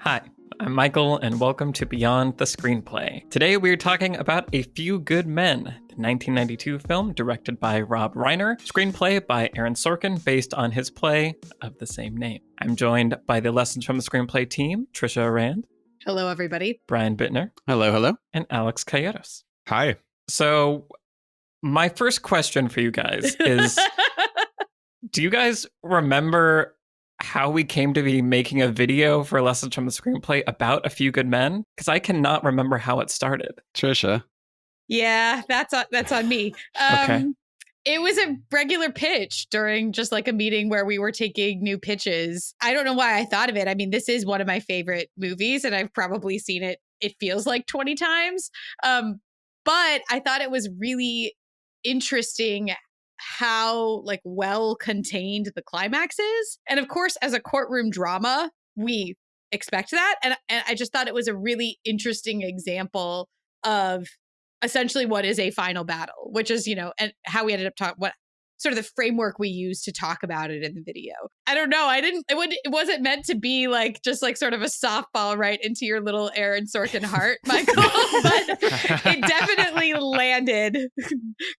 Hi, I'm Michael, and welcome to Beyond the Screenplay. Today we're talking about A Few Good Men, the 1992 film directed by Rob Reiner, screenplay by Aaron Sorkin based on his play of the same name. I'm joined by the Lessons from the Screenplay team, Trisha Rand. Hello, everybody. Brian Bittner. Hello, hello. And Alex Calleros. Hi. So, my first question for you guys is, do you guys remember how we came to be making a video for Lessons from the Screenplay about A Few Good Men? Because I cannot remember how it started. Trisha. Yeah, that's on me. Okay. It was a regular pitch during just like a meeting where we were taking new pitches. I don't know why I thought of it. I mean, this is one of my favorite movies, and I've probably seen it feels like 20 times. But I thought it was really interesting how like well contained the climax is. And of course, as a courtroom drama, we expect that. And I just thought it was a really interesting example of essentially what is a final battle, which is, and how we ended up talking, what sort of the framework we use to talk about it in the video. I don't know. It wasn't meant to be like just like sort of a softball right into your little Aaron Sorkin heart, Michael, but it definitely landed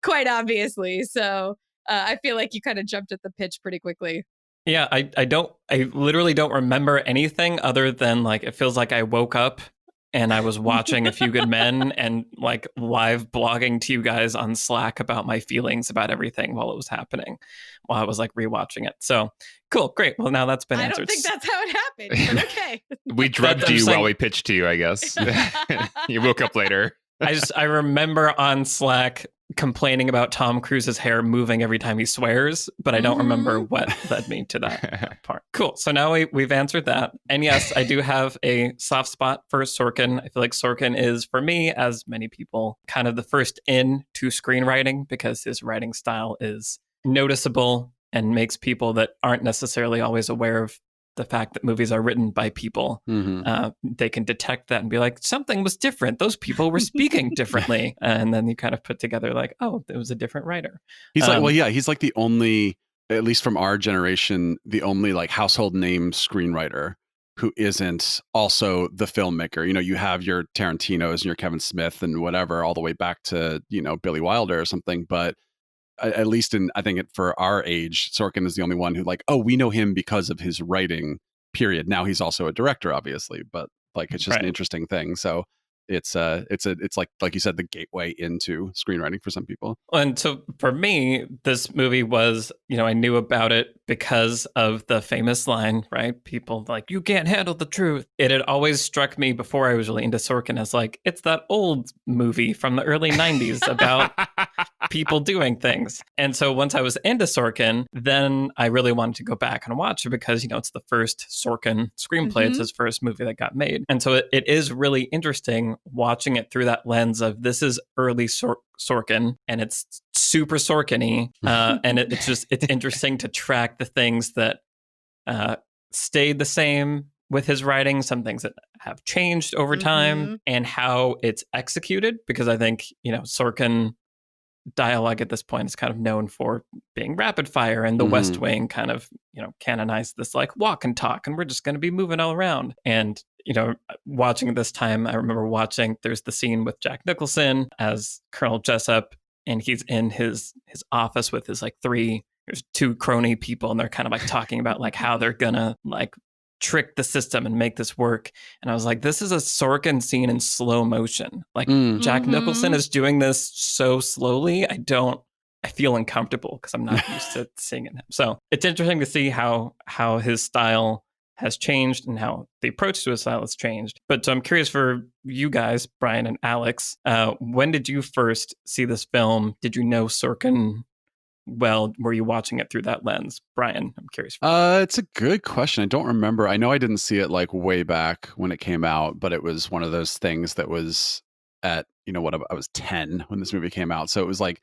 quite obviously. So I feel like you kind of jumped at the pitch pretty quickly. Yeah, I literally don't remember anything other than like, it feels like I woke up and I was watching A Few Good Men and like live blogging to you guys on Slack about my feelings about everything while it was happening, while I was like rewatching it. So cool, great. Well, now that's been answered. I don't think that's how it happened, but okay. We drugged you while we pitched to you, I guess. You woke up later. I remember on Slack complaining about Tom Cruise's hair moving every time he swears, but I don't remember what led me to that part. Cool. So now we've answered that. And yes, I do have a soft spot for Sorkin. I feel like Sorkin is, for me, as many people, kind of the first in to screenwriting because his writing style is noticeable and makes people that aren't necessarily always aware of the fact that movies are written by people, they can detect that and be like, something was different. Those people were speaking differently. And then you kind of put together like, oh, it was a different writer. He's he's like the only, at least from our generation, the only like household name screenwriter who isn't also the filmmaker. You have your Tarantinos and your Kevin Smith and whatever, all the way back to, Billy Wilder or something. But at least for our age, Sorkin is the only one who like, oh, we know him because of his writing, period. Now he's also a director, obviously, but like, it's just an interesting thing. So it's like you said, the gateway into screenwriting for some people. And so for me, this movie was, I knew about it because of the famous line, right? People like, you can't handle the truth. It had always struck me before I was really into Sorkin as like, it's that old movie from the early 90s about people doing things. And so once I was into Sorkin, then I really wanted to go back and watch it because, it's the first Sorkin screenplay. It's his first movie that got made. And so it is really interesting watching it through that lens of this is early Sorkin and it's super Sorkin-y. And it's interesting to track the things that stayed the same with his writing, some things that have changed over time and how it's executed. Because I think, Sorkin dialogue at this point is kind of known for being rapid fire, and the West Wing kind of, canonized this like walk and talk, and we're just going to be moving all around. And, watching this time, I remember there's the scene with Jack Nicholson as Colonel Jessep, and he's in his office with his like there's two crony people, and they're kind of like talking about like how they're gonna like trick the system and make this work. And I was like, this is a Sorkin scene in slow motion. Like Jack Nicholson is doing this so slowly. I feel uncomfortable because I'm not used to seeing it. So it's interesting to see how his style has changed and how the approach to his style has changed. But so I'm curious for you guys, Brian and Alex, when did you first see this film? Did you know Sorkin well? Were you watching it through that lens? Brian, I'm curious. It's a good question. I don't remember. I know I didn't see it like way back when it came out, but it was one of those things that was at, I was 10 when this movie came out. So it was like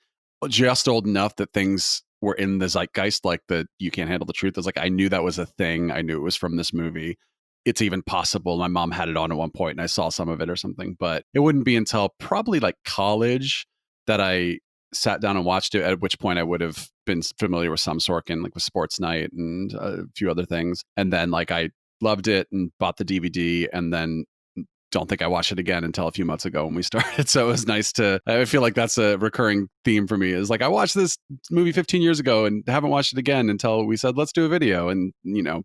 just old enough that things were in the zeitgeist, like the you can't handle the truth. It was like, I knew that was a thing. I knew it was from this movie. It's even possible. My mom had it on at one point and I saw some of it or something, but it wouldn't be until probably like college that I sat down and watched it, at which point I would have been familiar with some Sorkin, like with Sports Night and a few other things. And then like I loved it and bought the DVD, and then don't think I watched it again until a few months ago when we started. So it was nice I feel like that's a recurring theme for me, is like, I watched this movie 15 years ago and haven't watched it again until we said, let's do a video. And,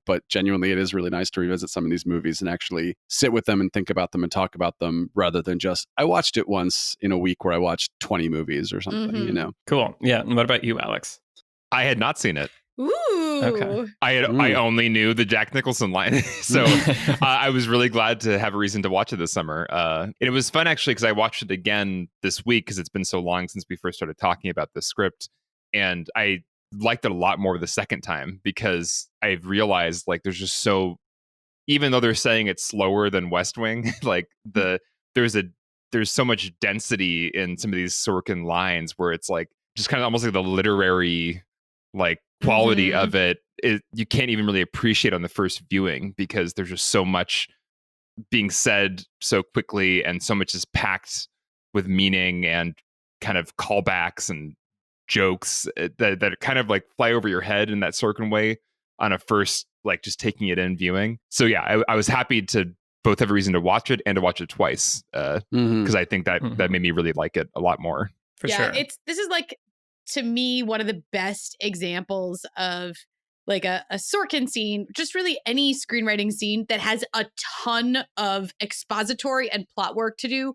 but genuinely, it is really nice to revisit some of these movies and actually sit with them and think about them and talk about them, rather than just, I watched it once in a week where I watched 20 movies or something, Cool. Yeah. And what about you, Alex? I had not seen it. Ooh. Okay. I only knew the Jack Nicholson line. So I was really glad to have a reason to watch it this summer. And it was fun, actually, because I watched it again this week because it's been so long since we first started talking about the script. And I liked it a lot more the second time because I've realized, like, there's just even though they're saying it's slower than West Wing, like there's so much density in some of these Sorkin lines where it's like just kind of almost like the literary like quality of it, you can't even really appreciate on the first viewing because there's just so much being said so quickly and so much is packed with meaning and kind of callbacks and jokes that kind of like fly over your head in that Sorkin way on a first, like, just taking it in viewing. So yeah, I was happy to both have a reason to watch it and to watch it twice because I think that made me really like it a lot more. For sure. This is like, to me, one of the best examples of like a Sorkin scene, just really any screenwriting scene that has a ton of expository and plot work to do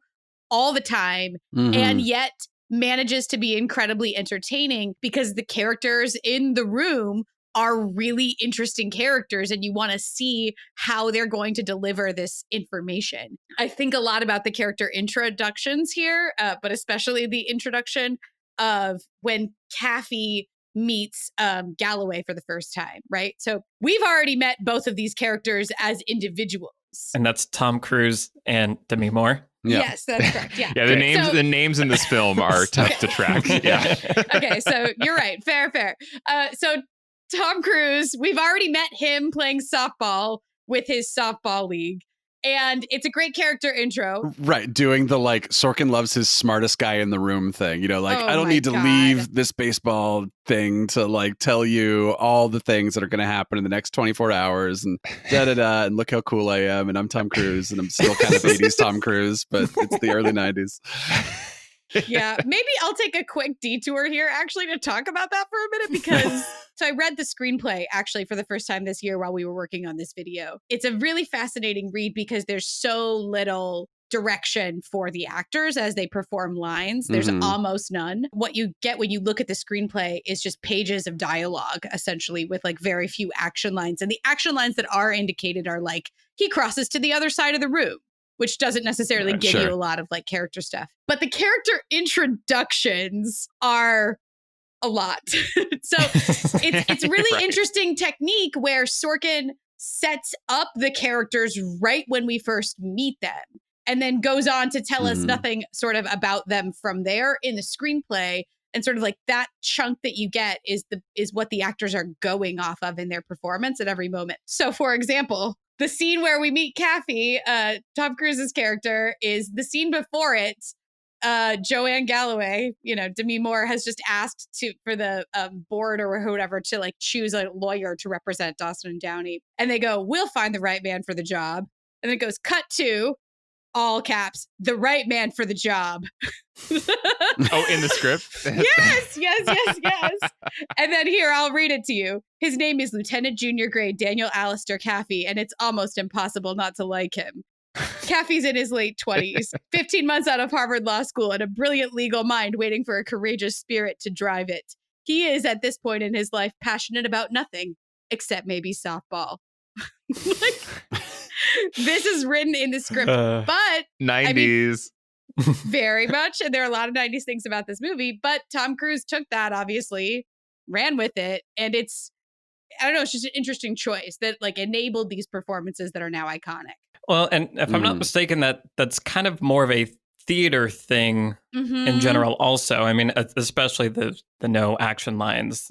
all the time, and yet manages to be incredibly entertaining because the characters in the room are really interesting characters and you want to see how they're going to deliver this information. I think a lot about the character introductions here, but especially the introduction of when Kaffee meets Galloway for the first time, right? So we've already met both of these characters as individuals. And that's Tom Cruise and Demi Moore. Yeah. Yes, that's correct. Yeah. Yeah, the names in this film are tough to track. Yeah. Okay, so you're right. Fair. So Tom Cruise, we've already met him playing softball with his softball league. And it's a great character intro. Right. Doing the like Sorkin loves his smartest guy in the room thing. I don't need to leave this baseball thing to like tell you all the things that are going to happen in the next 24 hours and da-da-da. And look how cool I am. And I'm Tom Cruise and I'm still kind of 80s Tom Cruise, but it's the early 90s. Yeah, maybe I'll take a quick detour here actually to talk about that for a minute because so I read the screenplay actually for the first time this year while we were working on this video. It's a really fascinating read because there's so little direction for the actors as they perform lines. There's almost none. What you get when you look at the screenplay is just pages of dialogue, essentially, with like very few action lines. And the action lines that are indicated are like, he crosses to the other side of the room, which doesn't necessarily give you a lot of like character stuff. But the character introductions are a lot. So it's really interesting technique where Sorkin sets up the characters right when we first meet them and then goes on to tell us nothing sort of about them from there in the screenplay. And sort of like that chunk that you get is what the actors are going off of in their performance at every moment. So for example, the scene where we meet Kaffee, Tom Cruise's character, is the scene before it. Joanne Galloway, Demi Moore has just asked for the board or whatever to like choose a lawyer to represent Dawson and Downey. And they go, we'll find the right man for the job. And then it goes, cut to, all caps, the right man for the job. Oh, in the script? Yes. And then here, I'll read it to you. His name is Lieutenant Junior Grade Daniel Alistair Kaffee, and it's almost impossible not to like him. Kaffee's in his late 20s, 15 months out of Harvard Law School, and a brilliant legal mind waiting for a courageous spirit to drive it. He is, at this point in his life, passionate about nothing, except maybe softball. This is written in the script, but 90s. Very much. And there are a lot of 90s things about this movie, but Tom Cruise took that, obviously, ran with it. And it's just an interesting choice that like enabled these performances that are now iconic. Well, and if I'm not mistaken, that's kind of more of a theater thing in general also. I mean, especially the no action lines,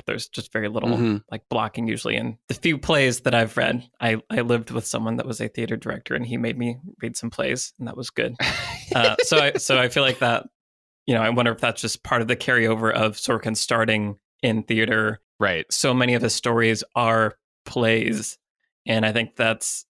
there's just very little like blocking usually. And the few plays that I've read, I lived with someone that was a theater director and he made me read some plays and that was good. So I feel like that, I wonder if that's just part of the carryover of Sorkin starting in theater. Right. So many of his stories are plays. And I think that's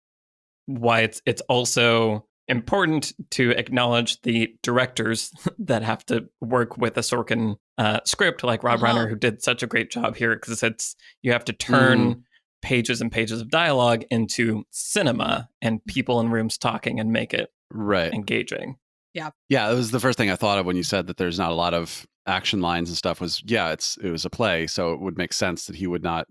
why it's also important to acknowledge the directors that have to work with a Sorkin script, like Rob Reiner, who did such a great job here, because you have to turn pages and pages of dialogue into cinema and people in rooms talking and make it engaging. Yeah, it was the first thing I thought of when you said that there's not a lot of action lines and stuff. Was it was a play, so it would make sense that he would not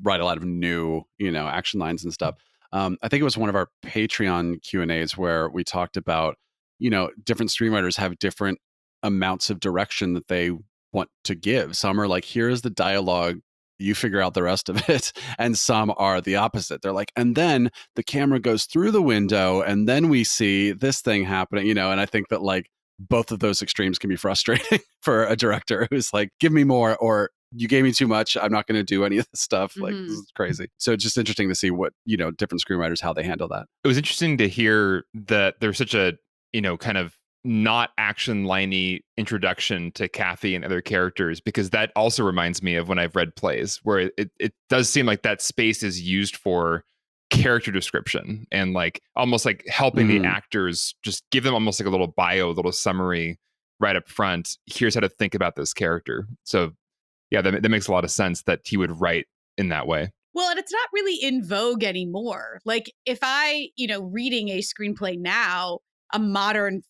write a lot of new, action lines and stuff. I think it was one of our Patreon Q&As where we talked about, different screenwriters have different amounts of direction that they want to give. Some are like, here's the dialogue, you figure out the rest of it. And some are the opposite. They're like, and then the camera goes through the window and then we see this thing happening, and I think that like both of those extremes can be frustrating for a director who's like, give me more, or you gave me too much, I'm not going to do any of this stuff. Like, this is crazy. So it's just interesting to see what, different screenwriters, how they handle that. It was interesting to hear that there's such a, kind of not action liney introduction to Kathy and other characters, because that also reminds me of when I've read plays where it does seem like that space is used for character description and like almost like helping the actors, just give them almost like a little bio, a little summary right up front. Here's how to think about this character. So yeah, that makes a lot of sense that he would write in that way. Well, and it's not really in vogue anymore. Like if I, reading a screenplay now, a modern,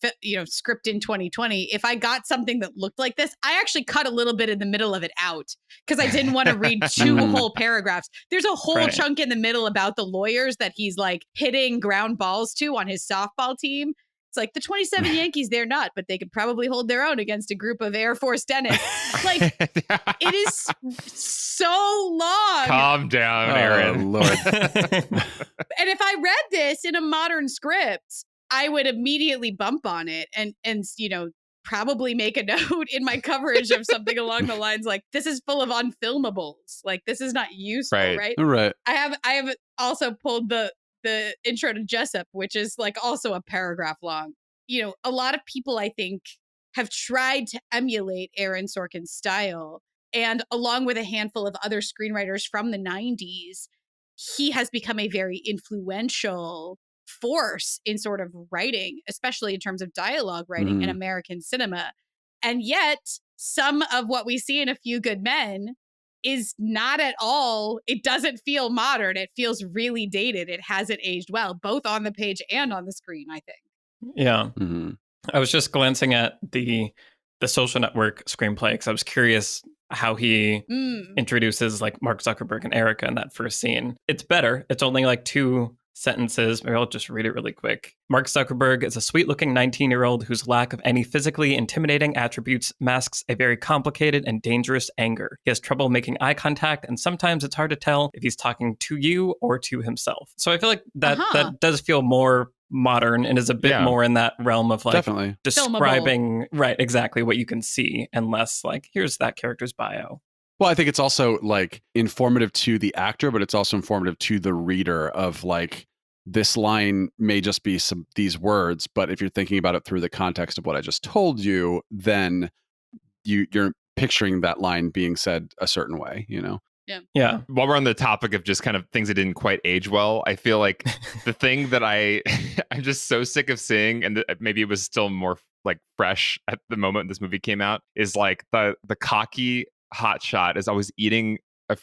script in 2020, if I got something that looked like this, I actually cut a little bit in the middle of it out because I didn't want to read two whole paragraphs. There's a whole chunk in the middle about the lawyers that he's like hitting ground balls to on his softball team. It's like the 27 Yankees, they're not, but they could probably hold their own against a group of Air Force dentists. Like, it is so long. Calm down, Aaron. Oh, Lord. And if I read this in a modern script, I would immediately bump on it and probably make a note in my coverage of something along the lines like, this is full of unfilmables. Like, this is not useful, right? Right. I have also pulled the intro to Jessep, which is like also a paragraph long. A lot of people, I think, have tried to emulate Aaron Sorkin's style. And along with a handful of other screenwriters from the 90s, he has become a very influential force in sort of writing, especially in terms of dialogue writing in American cinema. And yet, some of what we see in A Few Good Men is not at all, it doesn't feel modern. It feels really dated. It hasn't aged well, both on the page and on the screen, I think. Yeah. I was just glancing at the Social Network screenplay because I was curious how he introduces like Mark Zuckerberg and Erica in that first scene. It's better. It's only like 2 sentences. Maybe I'll just read it really quick. Mark Zuckerberg is a sweet-looking 19-year-old whose lack of any physically intimidating attributes masks a very complicated and dangerous anger. He has trouble making eye contact, and sometimes it's hard to tell if he's talking to you or to himself. So I feel like that does feel more modern and is a bit more in that realm of like Definitely describing exactly what you can see, and less like, here's that character's bio. Well, I think it's also like informative to the actor, but it's also informative to the reader of like, this line may just be these words, but if you're thinking about it through the context of what I just told you, then you're picturing that line being said a certain way, Yeah. While we're on the topic of just kind of things that didn't quite age well, I feel like the thing that I'm just so sick of seeing, and maybe it was still more like fresh at the moment this movie came out, is like the cocky hotshot is always eating a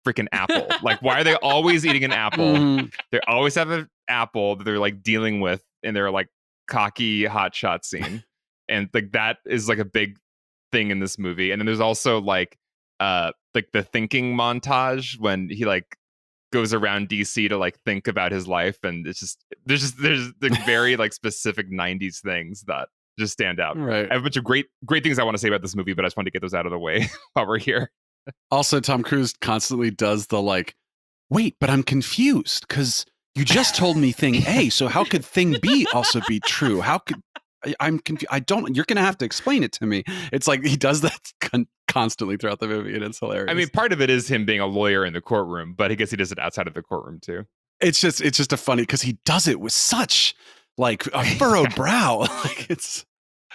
freaking apple. Like, why are they always eating an apple? They always have an apple that they're like dealing with in their like cocky hotshot scene, and like that is like a big thing in this movie. And then there's also like the thinking montage when he like goes around DC to like think about his life, and it's just there's like very like specific 90s things that just stand out. Right. I have a bunch of great things I want to say about this movie, but I just wanted to get those out of the way while we're here. Also, Tom Cruise constantly does the like, wait, but I'm confused because you just told me thing A, so how could thing B also be true? How could I'm confused? You're going to have to explain it to me. It's like he does that constantly throughout the movie, and it's hilarious. I mean, part of it is him being a lawyer in the courtroom, but I guess he does it outside of the courtroom too. It's just a funny, because he does it with such like a furrowed brow. Like, it's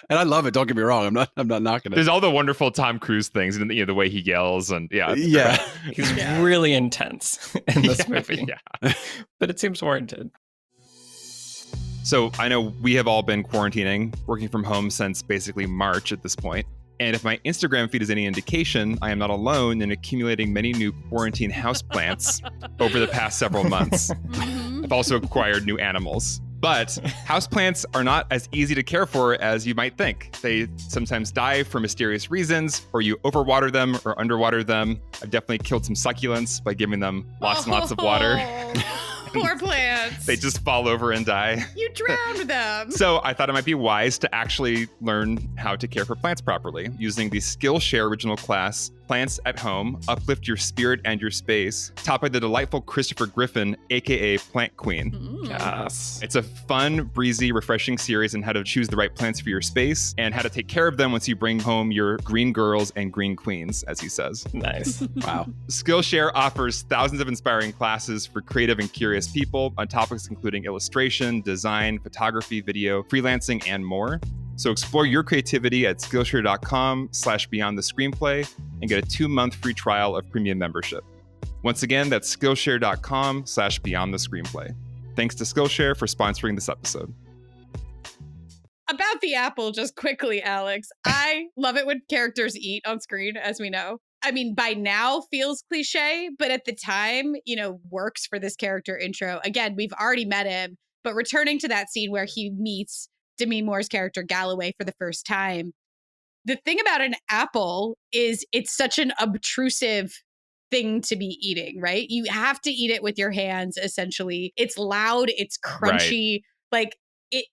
And I love it. Don't get me wrong. I'm not knocking it. There's all the wonderful Tom Cruise things, and the way he yells, and Yeah. He's really intense in this movie. Yeah. But it seems warranted. So I know we have all been quarantining, working from home since basically March at this point. And if my Instagram feed is any indication, I am not alone in accumulating many new quarantine houseplants over the past several months. I've also acquired new animals. But houseplants are not as easy to care for as you might think. They sometimes die for mysterious reasons, or you overwater them or underwater them. I've definitely killed some succulents by giving them lots and lots of water. Poor plants. They just fall over and die. You drowned them. So I thought it might be wise to actually learn how to care for plants properly using the Skillshare original class, Plants at Home, Uplift Your Spirit and Your Space, taught by the delightful Christopher Griffin, aka Plant Queen. Yes. It's a fun, breezy, refreshing series on how to choose the right plants for your space and how to take care of them once you bring home your green girls and green queens, as he says. Nice. Wow. Skillshare offers thousands of inspiring classes for creative and curious people on topics including illustration, design, photography, video, freelancing, and more. So explore your creativity at Skillshare.com/Beyond the Screenplay and get a 2-month free trial of premium membership. Once again, that's Skillshare.com/Beyond the Screenplay. Thanks to Skillshare for sponsoring this episode. About the apple, just quickly, Alex. I love it when characters eat on screen, as we know. I mean, by now feels cliche, but at the time, works for this character intro. Again, we've already met him, but returning to that scene where he meets Demi Moore's character Galloway for the first time. The thing about an apple is it's such an obtrusive thing to be eating, right? You have to eat it with your hands, essentially. It's loud, it's crunchy. Like it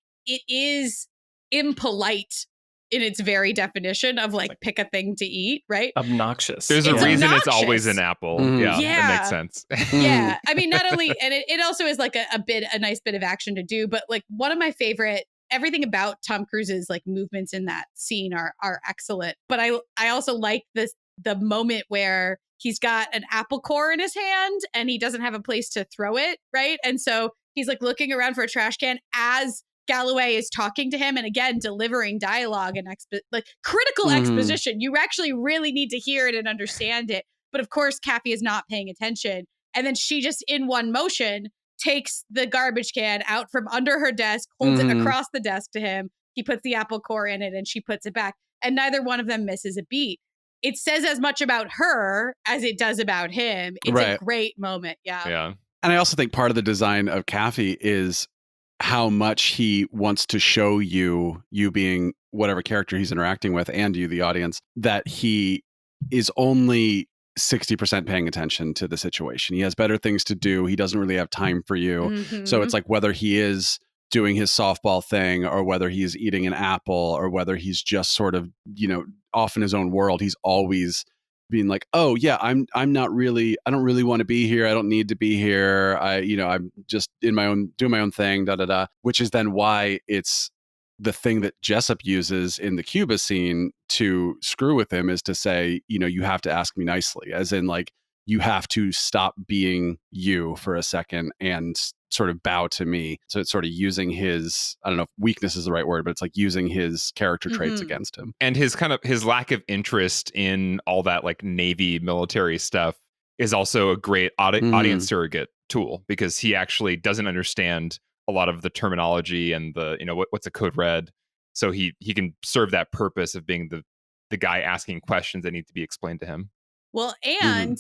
is impolite in its very definition of like pick a thing to eat, right? Obnoxious. There's a It's reason obnoxious. it's always an apple. Mhm. Yeah, that makes sense. Yeah. I mean, not only, and it also is like a nice bit of action to do, but like one of my favorite, everything about Tom Cruise's like movements in that scene are excellent. But I also like the moment where he's got an apple core in his hand and he doesn't have a place to throw it, right? And so he's like looking around for a trash can as Galloway is talking to him and again delivering dialogue and critical exposition. You actually really need to hear it and understand it. But of course, Kathy is not paying attention. And then she just in one motion takes the garbage can out from under her desk, holds it across the desk to him. He puts the apple core in it and she puts it back. And neither one of them misses a beat. It says as much about her as it does about him. It's a great moment. Yeah. Yeah. And I also think part of the design of Kathy is how much he wants to show you being whatever character he's interacting with and you, the audience, that he is only 60% paying attention to the situation. He has better things to do. He doesn't really have time for you. So it's like whether he is doing his softball thing or whether he's eating an apple or whether he's just sort of, off in his own world, he's always being like, oh yeah, I don't really want to be here. I don't need to be here. I'm just doing my own thing, which is then why it's the thing that Jessep uses in the Cuba scene to screw with him is to say, you have to ask me nicely, as in like, you have to stop being you for a second and sort of bow to me. So it's sort of using his, I don't know if weakness is the right word, but it's like using his character traits against him. And his lack of interest in all that like Navy military stuff is also a great audience surrogate tool because he actually doesn't understand a lot of the terminology and the, what's a code red. So he can serve that purpose of being the guy asking questions that need to be explained to him. Well, and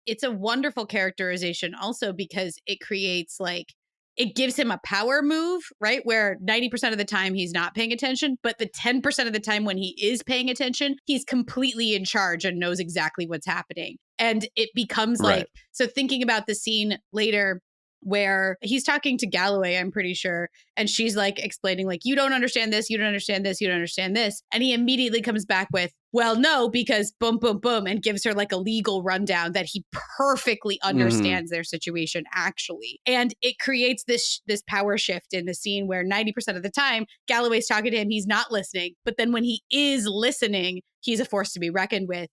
it's a wonderful characterization also because it creates it gives him a power move, right? Where 90% of the time he's not paying attention, but the 10% of the time when he is paying attention, he's completely in charge and knows exactly what's happening. And it becomes so thinking about the scene later where he's talking to Galloway, I'm pretty sure. And she's like explaining you don't understand this, you don't understand this, you don't understand this. And he immediately comes back with, well, no, because boom, boom, boom, and gives her a legal rundown that he perfectly understands their situation actually. And it creates this power shift in the scene where 90% of the time Galloway's talking to him, he's not listening. But then when he is listening, he's a force to be reckoned with.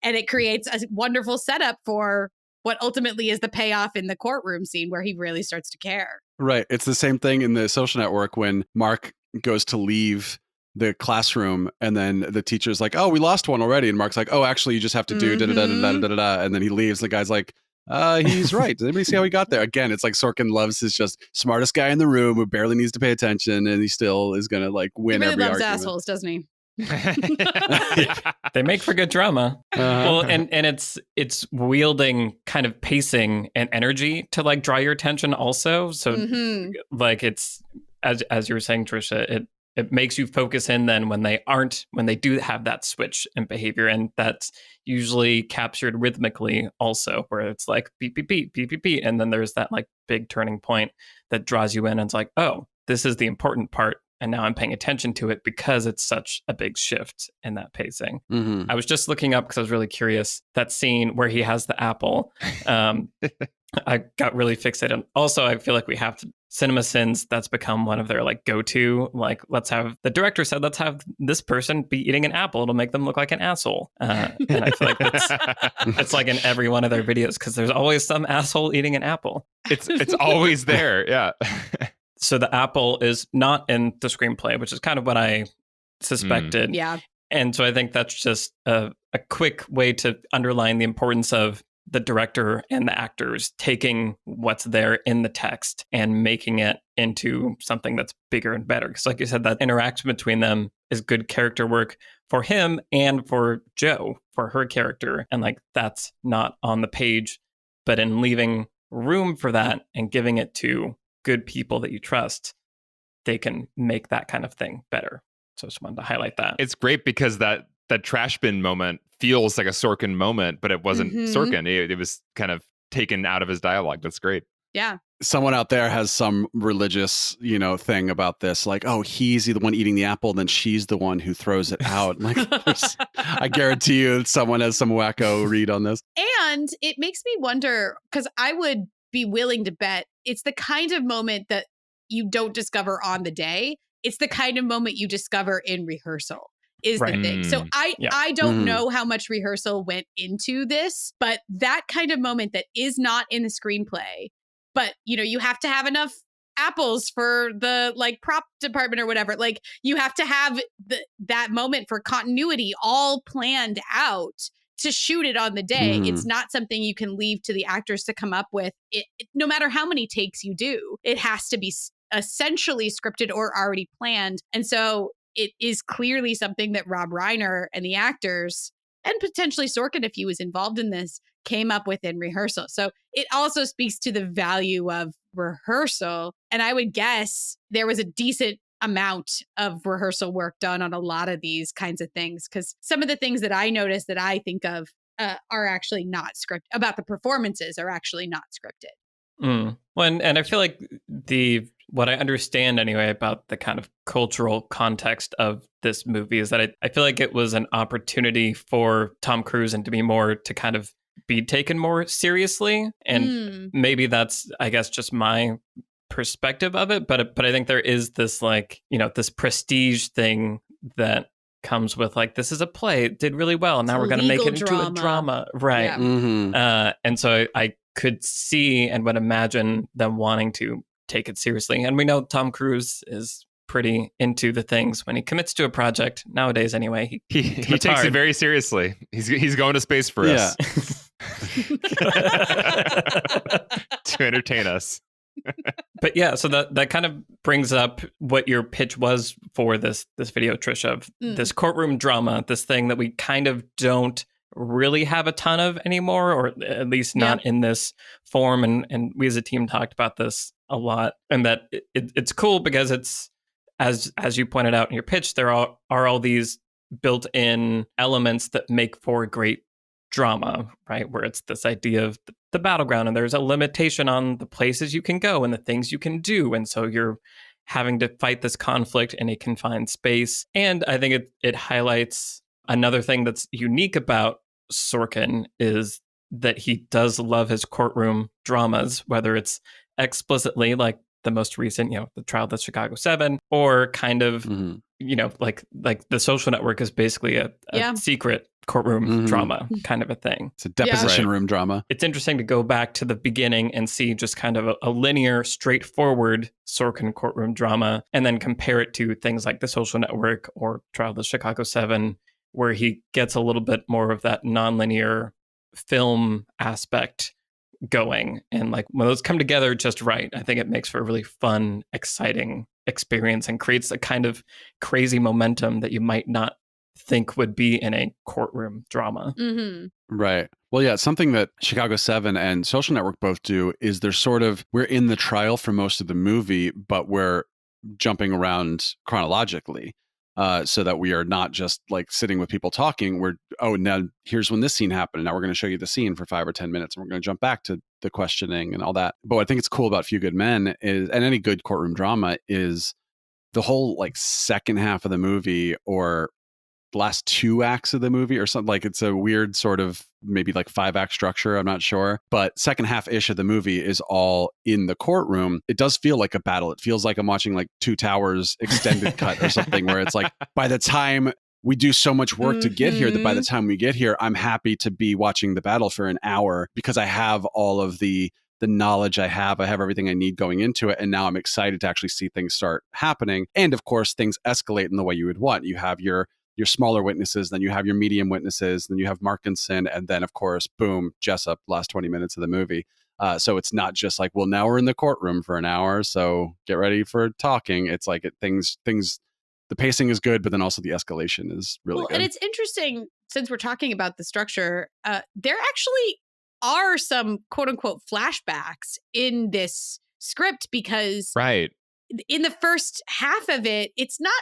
And it creates a wonderful setup for what ultimately is the payoff in the courtroom scene where he really starts to care. Right. It's the same thing in The Social Network when Mark goes to leave the classroom, and then the teacher's like, "Oh, we lost one already," and Mark's like, "Oh, actually, you just have to do da da da da da da da," and then he leaves. The guy's like, he's right. Does anybody see how he got there? Again, it's like Sorkin loves his just smartest guy in the room who barely needs to pay attention, and he still is gonna like win He really every loves argument. assholes, doesn't he? They make for good drama. Uh-huh. Well, and it's wielding kind of pacing and energy to like draw your attention also. So like it's as you were saying, Trisha, it makes you focus in then when they do have that switch in behavior, and that's usually captured rhythmically also, where it's like beep beep beep beep beep beep, and then there's that like big turning point that draws you in, and it's like, oh, this is the important part, and now I'm paying attention to it because it's such a big shift in that pacing. I was just looking up because I was really curious, that scene where he has the apple. I got really fixated. Also, I feel like we have to, CinemaSins, that's become one of their like go-to, like the director said, let's have this person be eating an apple. It'll make them look like an asshole. And I feel like it's like in every one of their videos, because there's always some asshole eating an apple. It's always there. Yeah. So the apple is not in the screenplay, which is kind of what I suspected. Yeah. And so I think that's just a quick way to underline the importance of the director and the actors taking what's there in the text and making it into something that's bigger and better. Because like you said, that interaction between them is good character work for him and for Jo, for her character. And like that's not on the page, but in leaving room for that and giving it to good people that you trust, they can make that kind of thing better. So I just wanted to highlight that. It's great because that trash bin moment feels like a Sorkin moment, but it wasn't Sorkin. It was kind of taken out of his dialogue. That's great. Yeah. Someone out there has some religious, thing about this. Like, oh, he's the one eating the apple, then she's the one who throws it out. Like, I guarantee you someone has some wacko read on this. And it makes me wonder, because I would be willing to bet it's the kind of moment that you don't discover on the day. It's the kind of moment you discover in rehearsal. Is the thing. So I don't know how much rehearsal went into this, but that kind of moment that is not in the screenplay, but you have to have enough apples for the like prop department or whatever. Like you have to have that moment for continuity all planned out to shoot it on the day. It's not something you can leave to the actors to come up with. No matter how many takes you do, it has to be essentially scripted or already planned. And so it is clearly something that Rob Reiner and the actors, and potentially Sorkin, if he was involved in this, came up with in rehearsal. So it also speaks to the value of rehearsal. And I would guess there was a decent amount of rehearsal work done on a lot of these kinds of things, because some of the things that I noticed that I think of are actually not scripted, about the performances are actually not scripted. Well, and I feel like what I understand anyway about the kind of cultural context of this movie is that I feel like it was an opportunity for Tom Cruise and Demi Moore to kind of be taken more seriously. And maybe that's, I guess, just my perspective of it. But I think there is this like, this prestige thing that comes with like, this is a play, it did really well. Now we're going to make it into a drama. Right. Yeah. And so I could see and would imagine them wanting to take it seriously. And we know Tom Cruise is pretty into the things when he commits to a project nowadays anyway. He takes it very seriously. He's going to space for us. To entertain us. But yeah, so that kind of brings up what your pitch was for this video, Trisha, of this courtroom drama, this thing that we kind of don't really have a ton of anymore, or at least not in this form. And we as a team talked about this a lot, and that it's cool because it's, as you pointed out in your pitch, there are all these built-in elements that make for great drama, right? Where it's this idea of the battleground, and there's a limitation on the places you can go and the things you can do, and so you're having to fight this conflict in a confined space. And I think it highlights another thing that's unique about Sorkin is that he does love his courtroom dramas, whether it's explicitly like the most recent, the trial of the Chicago 7, or kind of, like The Social Network is basically a secret courtroom drama kind of a thing. It's a deposition Yeah. room drama. It's interesting to go back to the beginning and see just kind of a linear, straightforward Sorkin courtroom drama, and then compare it to things like The Social Network or Trial of the Chicago 7, where he gets a little bit more of that nonlinear film aspect going. And like when those come together just right, I think it makes for a really fun, exciting experience and creates a kind of crazy momentum that you might not think would be in a courtroom drama. Right. Well, yeah, something that Chicago 7 and Social Network both do is we're in the trial for most of the movie, but we're jumping around chronologically. So that we are not just like sitting with people talking. Now here's when this scene happened. And now we're going to show you the scene for 5 or 10 minutes. And we're going to jump back to the questioning and all that. But what I think it's cool about Few Good Men and any good courtroom drama is the whole like second half of the movie or last 2 acts of the movie or something. Like it's a weird sort of maybe like 5-act structure, I'm not sure, but second half-ish of the movie is all in the courtroom. It does feel like a battle. It feels like I'm watching like Two Towers extended cut or something, where it's like by the time we do so much work to get here that by the time we get here, I'm happy to be watching the battle for an hour because I have all of the knowledge I have everything I need going into it. And now I'm excited to actually see things start happening. And of course, things escalate in the way you would want. You have your smaller witnesses, then you have your medium witnesses, then you have Markinson, and then of course, boom, Jessep, last 20 minutes of the movie. So it's not just like, well, now we're in the courtroom for an hour, so get ready for talking. It's like things. The pacing is good, but then also the escalation is really good. And it's interesting, since we're talking about the structure, there actually are some quote unquote flashbacks in this script because in the first half of it, it's not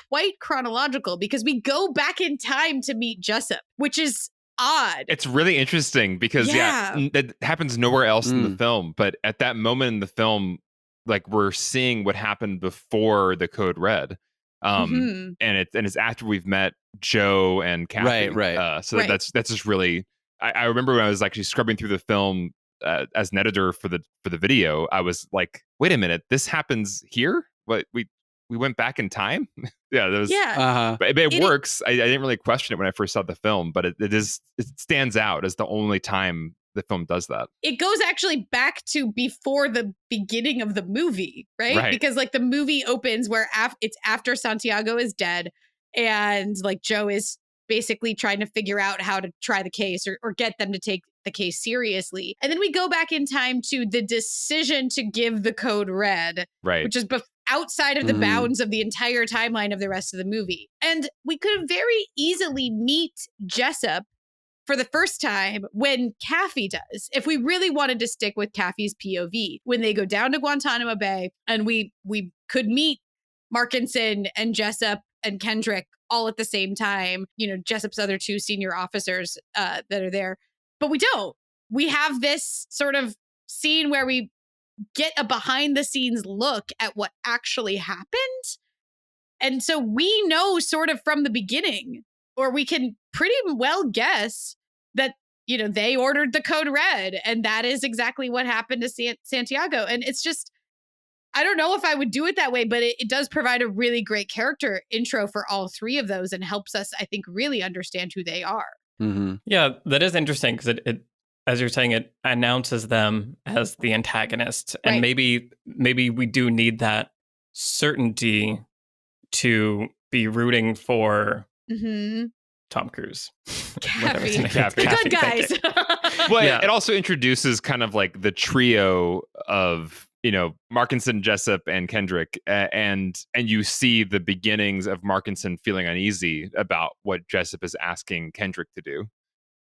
quite chronological because we go back in time to meet Jessep, which is odd. It's really interesting because that happens nowhere else in the film. But at that moment in the film, like we're seeing what happened before the code red. And it's after we've met Joe and Kathy. Right. That's just really. I remember when I was actually scrubbing through the film as an editor for the video, I was like, wait a minute, this happens here? What we went back in time? Yeah, that was but it works. I didn't really question it when I first saw the film, but it stands out as the only time the film does that. It goes actually back to before the beginning of the movie, right? Because like the movie opens where it's after Santiago is dead and like Joe is basically trying to figure out how to try the case or get them to take the case seriously. And then we go back in time to the decision to give the code red, which is outside of the bounds of the entire timeline of the rest of the movie. And we could very easily meet Jessep for the first time when Kathy does, if we really wanted to stick with Kathy's POV, when they go down to Guantanamo Bay, and we could meet Markinson and Jessep and Kendrick all at the same time, you know, Jessep's other 2 senior officers that are there. But we don't. We have this sort of scene where we get a behind the scenes look at what actually happened. And so we know sort of from the beginning, or we can pretty well guess that, you know, they ordered the code red and that is exactly what happened to Santiago. And it's just, I don't know if I would do it that way, but it does provide a really great character intro for all 3 of those and helps us, I think, really understand who they are. Yeah, that is interesting because it, as you're saying, it announces them as the antagonist. And maybe we do need that certainty to be rooting for Tom Cruise. Kathy. Good guys. Well, it also introduces kind of like the trio of, you know, Markinson, Jessep, and Kendrick, and you see the beginnings of Markinson feeling uneasy about what Jessep is asking Kendrick to do.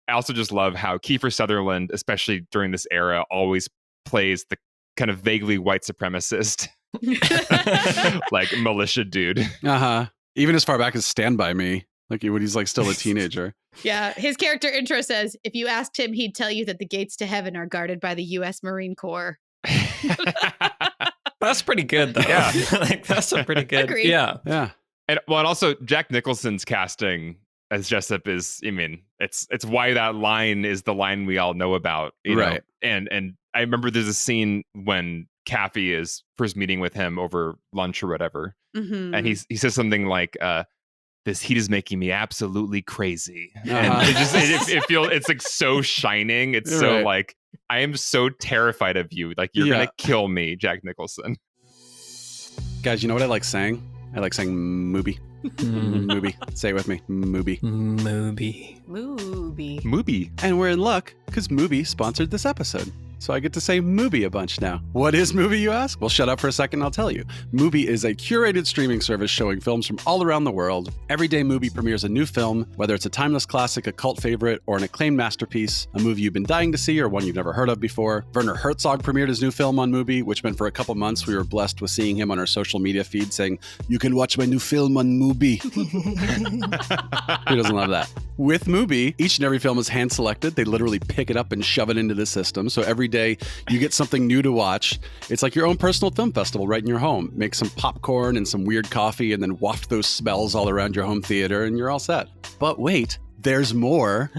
I also just love how Kiefer Sutherland, especially during this era, always plays the kind of vaguely white supremacist, like militia dude. Even as far back as Stand By Me, like when he's like still a teenager. Yeah, his character intro says, if you asked him, he'd tell you that the gates to heaven are guarded by the U.S. Marine Corps. That's pretty good, though. Yeah. Like, that's a pretty good. Agreed. Yeah. And also Jack Nicholson's casting as Jessep is, I mean, it's why that line is the line we all know about, you know? And I remember there's a scene when Kathy is first meeting with him over lunch or whatever, and he says something like, this heat is making me absolutely crazy. Uh-huh. And it feels, it's like so shining. It's so Right. like, I am so terrified of you. Like, you're Yeah. going to kill me, Jack Nicholson. Guys, you know what I like saying? I like saying movie. Movie. Say it with me. Movie. Movie. Movie. And we're in luck because Movie sponsored this episode. So I get to say Movie a bunch now. What is Movie, you ask? Well, shut up for a second, I'll tell you. Movie is a curated streaming service showing films from all around the world. Every day Movie premieres a new film, whether it's a timeless classic, a cult favorite, or an acclaimed masterpiece, a movie you've been dying to see or one you've never heard of before. Werner Herzog premiered his new film on Movie, which meant for a couple months we were blessed with seeing him on our social media feed saying, "You can watch my new film on Movie." Who doesn't love that? With Movie, each and every film is hand-selected. They literally pick it up and shove it into the system. So every day you get something new to watch. It's like your own personal film festival right in your home. Make some popcorn and some weird coffee and then waft those smells all around your home theater and you're all set. But wait, there's more.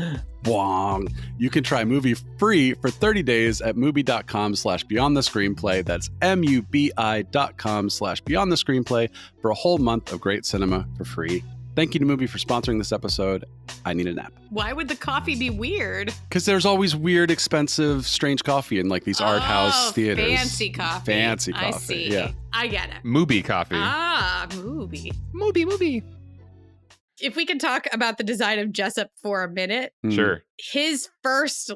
Bwong. You can try Movie free for 30 days at movie.com/beyond the screenplay. That's MUBI.com/beyond the screenplay for a whole month of great cinema for free. Thank you to Movie for sponsoring this episode. I need a nap. Why would the coffee be weird? Because there's always weird, expensive, strange coffee in like these art house theaters. Fancy coffee. Fancy coffee. I see. Yeah. I get it. Movie coffee. Movie. Movie. If we can talk about the design of Jessep for a minute. Sure. His first,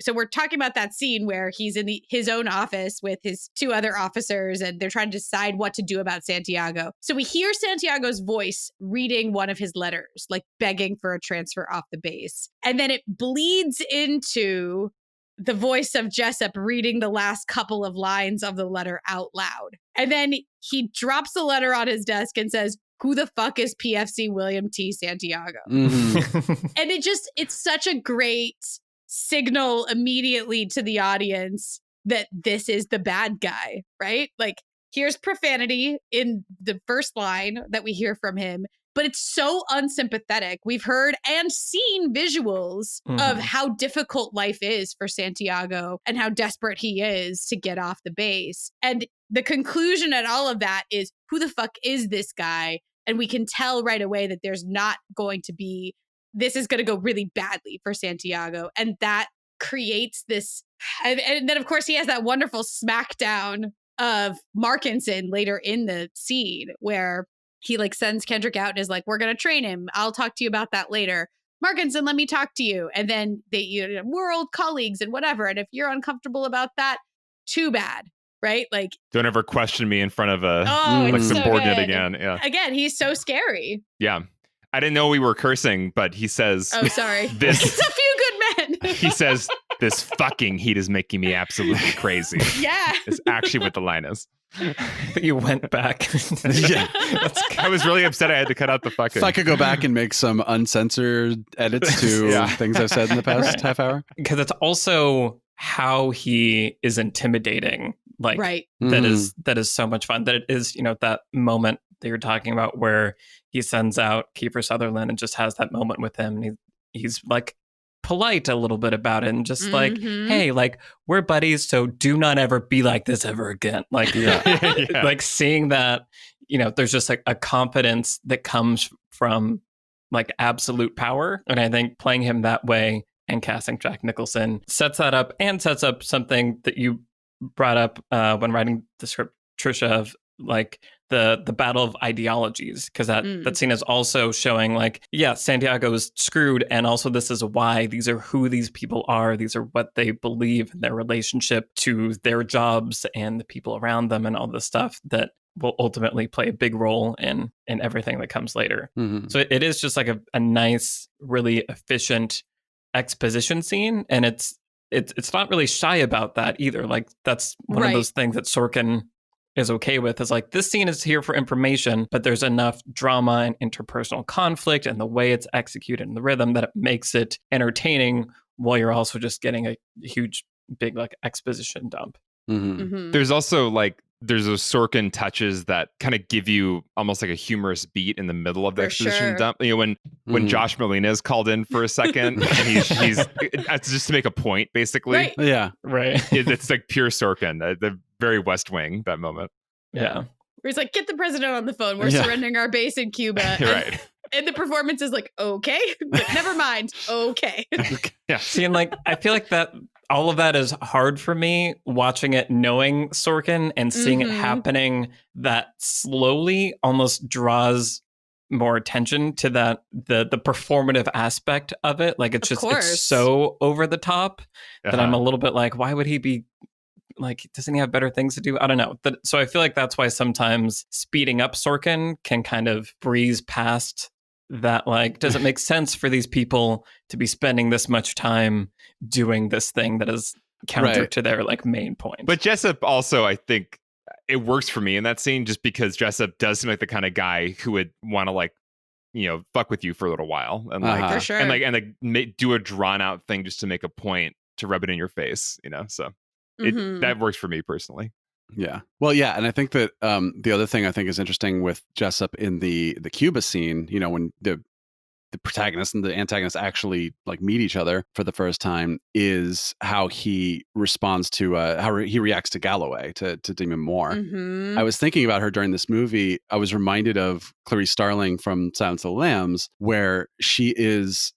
so we're talking about that scene where he's in his own office with his two other officers and they're trying to decide what to do about Santiago. So we hear Santiago's voice reading one of his letters, like begging for a transfer off the base. And then it bleeds into the voice of Jessep reading the last couple of lines of the letter out loud. And then he drops the letter on his desk and says, "Who the fuck is PFC William T. Santiago?" Mm-hmm. And it's such a great signal immediately to the audience that this is the bad guy, right? Like, here's profanity in the first line that we hear from him, but it's so unsympathetic. We've heard and seen visuals of how difficult life is for Santiago and how desperate he is to get off the base. And the conclusion at all of that is, who the fuck is this guy? And we can tell right away that there's not going to be, this is going to go really badly for Santiago. And that creates this. And then, of course, he has that wonderful smackdown of Markinson later in the scene where he like sends Kendrick out and is like, "We're going to train him. I'll talk to you about that later. Markinson, let me talk to you." And then we're old colleagues and whatever. And if you're uncomfortable about that, too bad. Right? Like, Don't ever question me in front of a it's so subordinate good. again. Yeah. Again, he's so scary. Yeah. I didn't know we were cursing, but he says, Oh, sorry. This- It's a few good men. he says, "This fucking heat is making me absolutely crazy." Yeah. Is actually what the line is. You went back. Yeah. I was really upset I had to cut out the fucking. If I could go back and make some uncensored edits to Yeah. things I've said in the past Right. half hour. Because it's also how he is intimidating. Like, Right. that is so much fun. That it is, that moment that you're talking about where he sends out Kiefer Sutherland and just has that moment with him. And he's like polite a little bit about it and just like, "Hey, like, we're buddies, so do not ever be like this ever again." Like, Yeah. like seeing that, there's just like a confidence that comes from like absolute power. And I think playing him that way and casting Jack Nicholson sets that up and sets up something that you brought up when writing the script, Trisha, of like the battle of ideologies, because that scene is also showing like, yeah, Santiago is screwed, and also this is why. These are who these people are. These are what they believe in their relationship to their jobs and the people around them and all this stuff that will ultimately play a big role in everything that comes later. So it is just like a nice, really efficient exposition scene, and it's not really shy about that either. Like, that's one of those things that Sorkin is okay with, is like, this scene is here for information, but there's enough drama and interpersonal conflict and the way it's executed and the rhythm that it makes it entertaining while you're also just getting a huge, big like exposition dump. There's also like, there's those Sorkin touches that kind of give you almost like a humorous beat in the middle of the exposition dump. When Josh Molina is called in for a second, and he's it's just to make a point, basically. Right. Yeah. Right. It's like pure Sorkin, the very West Wing, that moment. Yeah. Where he's like, "Get the president on the phone. We're surrendering our base in Cuba." Right. And the performance is like, okay, like, never mind. Okay. Yeah. See, and like, I feel like that all of that is hard for me watching it, knowing Sorkin and seeing it happening that slowly almost draws more attention to that the performative aspect of it. Like it's it's so over the top that I'm a little bit like, why would he be like, doesn't he have better things to do? I don't know. So I feel like that's why sometimes speeding up Sorkin can kind of breeze past that. Like, does it make sense for these people to be spending this much time doing this thing that is counter to their like main point? But Jessep also, I think it works for me in that scene just because Jessep does seem like the kind of guy who would want to like, fuck with you for a little while and like, for sure. and do a drawn out thing just to make a point to rub it in your face, so. That works for me personally. Yeah. Well, yeah. And I think that the other thing I think is interesting with Jessep in the Cuba scene, when the protagonist and the antagonist actually like meet each other for the first time, is how he responds to how he reacts to Galloway, to Demi Moore. I was thinking about her during this movie. I was reminded of Clarice Starling from Silence of the Lambs, where she is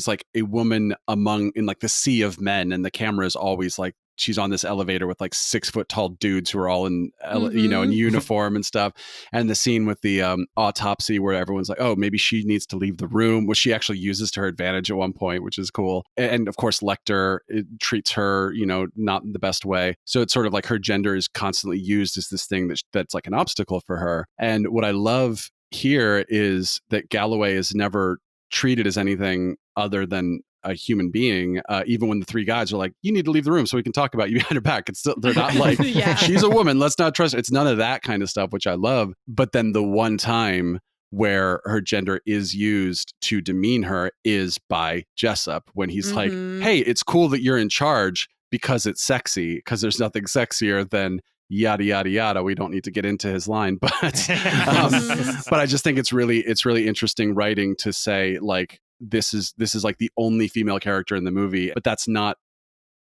like a woman in like the sea of men, and the camera is always like she's on this elevator with like 6 foot tall dudes who are all in in uniform and stuff. And the scene with the autopsy where everyone's like, oh, maybe she needs to leave the room, which she actually uses to her advantage at one point, which is cool. And of course, Lecter treats her, not in the best way. So it's sort of like her gender is constantly used as this thing that's like an obstacle for her. And what I love here is that Galloway is never treated as anything other than a human being, even when the 3 guys are like, you need to leave the room so we can talk about you behind her back. They're not like, she's a woman, let's not trust her. It's none of that kind of stuff, which I love. But then the one time where her gender is used to demean her is by Jessep, when he's like, hey, it's cool that you're in charge because it's sexy, because there's nothing sexier than yada yada yada. We don't need to get into his line, but but I just think it's really interesting writing to say like, this is like the only female character in the movie, but that's not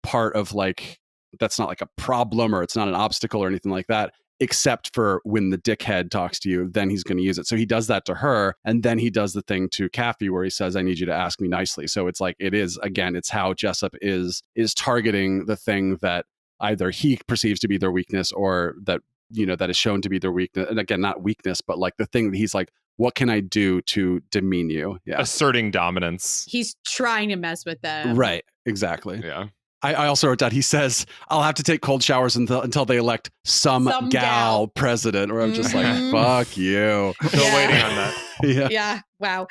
part of like, that's not like a problem, or it's not an obstacle or anything like that, except for when the dickhead talks to you, then he's going to use it. So he does that to her, and then he does the thing to Kathy where he says, I need you to ask me nicely. So it's like, it's how Jessep is targeting the thing that either he perceives to be their weakness, or that that is shown to be their weakness. And again, not weakness, but like the thing that he's like, what can I do to demean you? Yeah. Asserting dominance. He's trying to mess with them. Right. Exactly. Yeah. I also wrote down, he says, I'll have to take cold showers until they elect some gal president. Or I'm just like, fuck you. Still waiting on that. Yeah. Wow.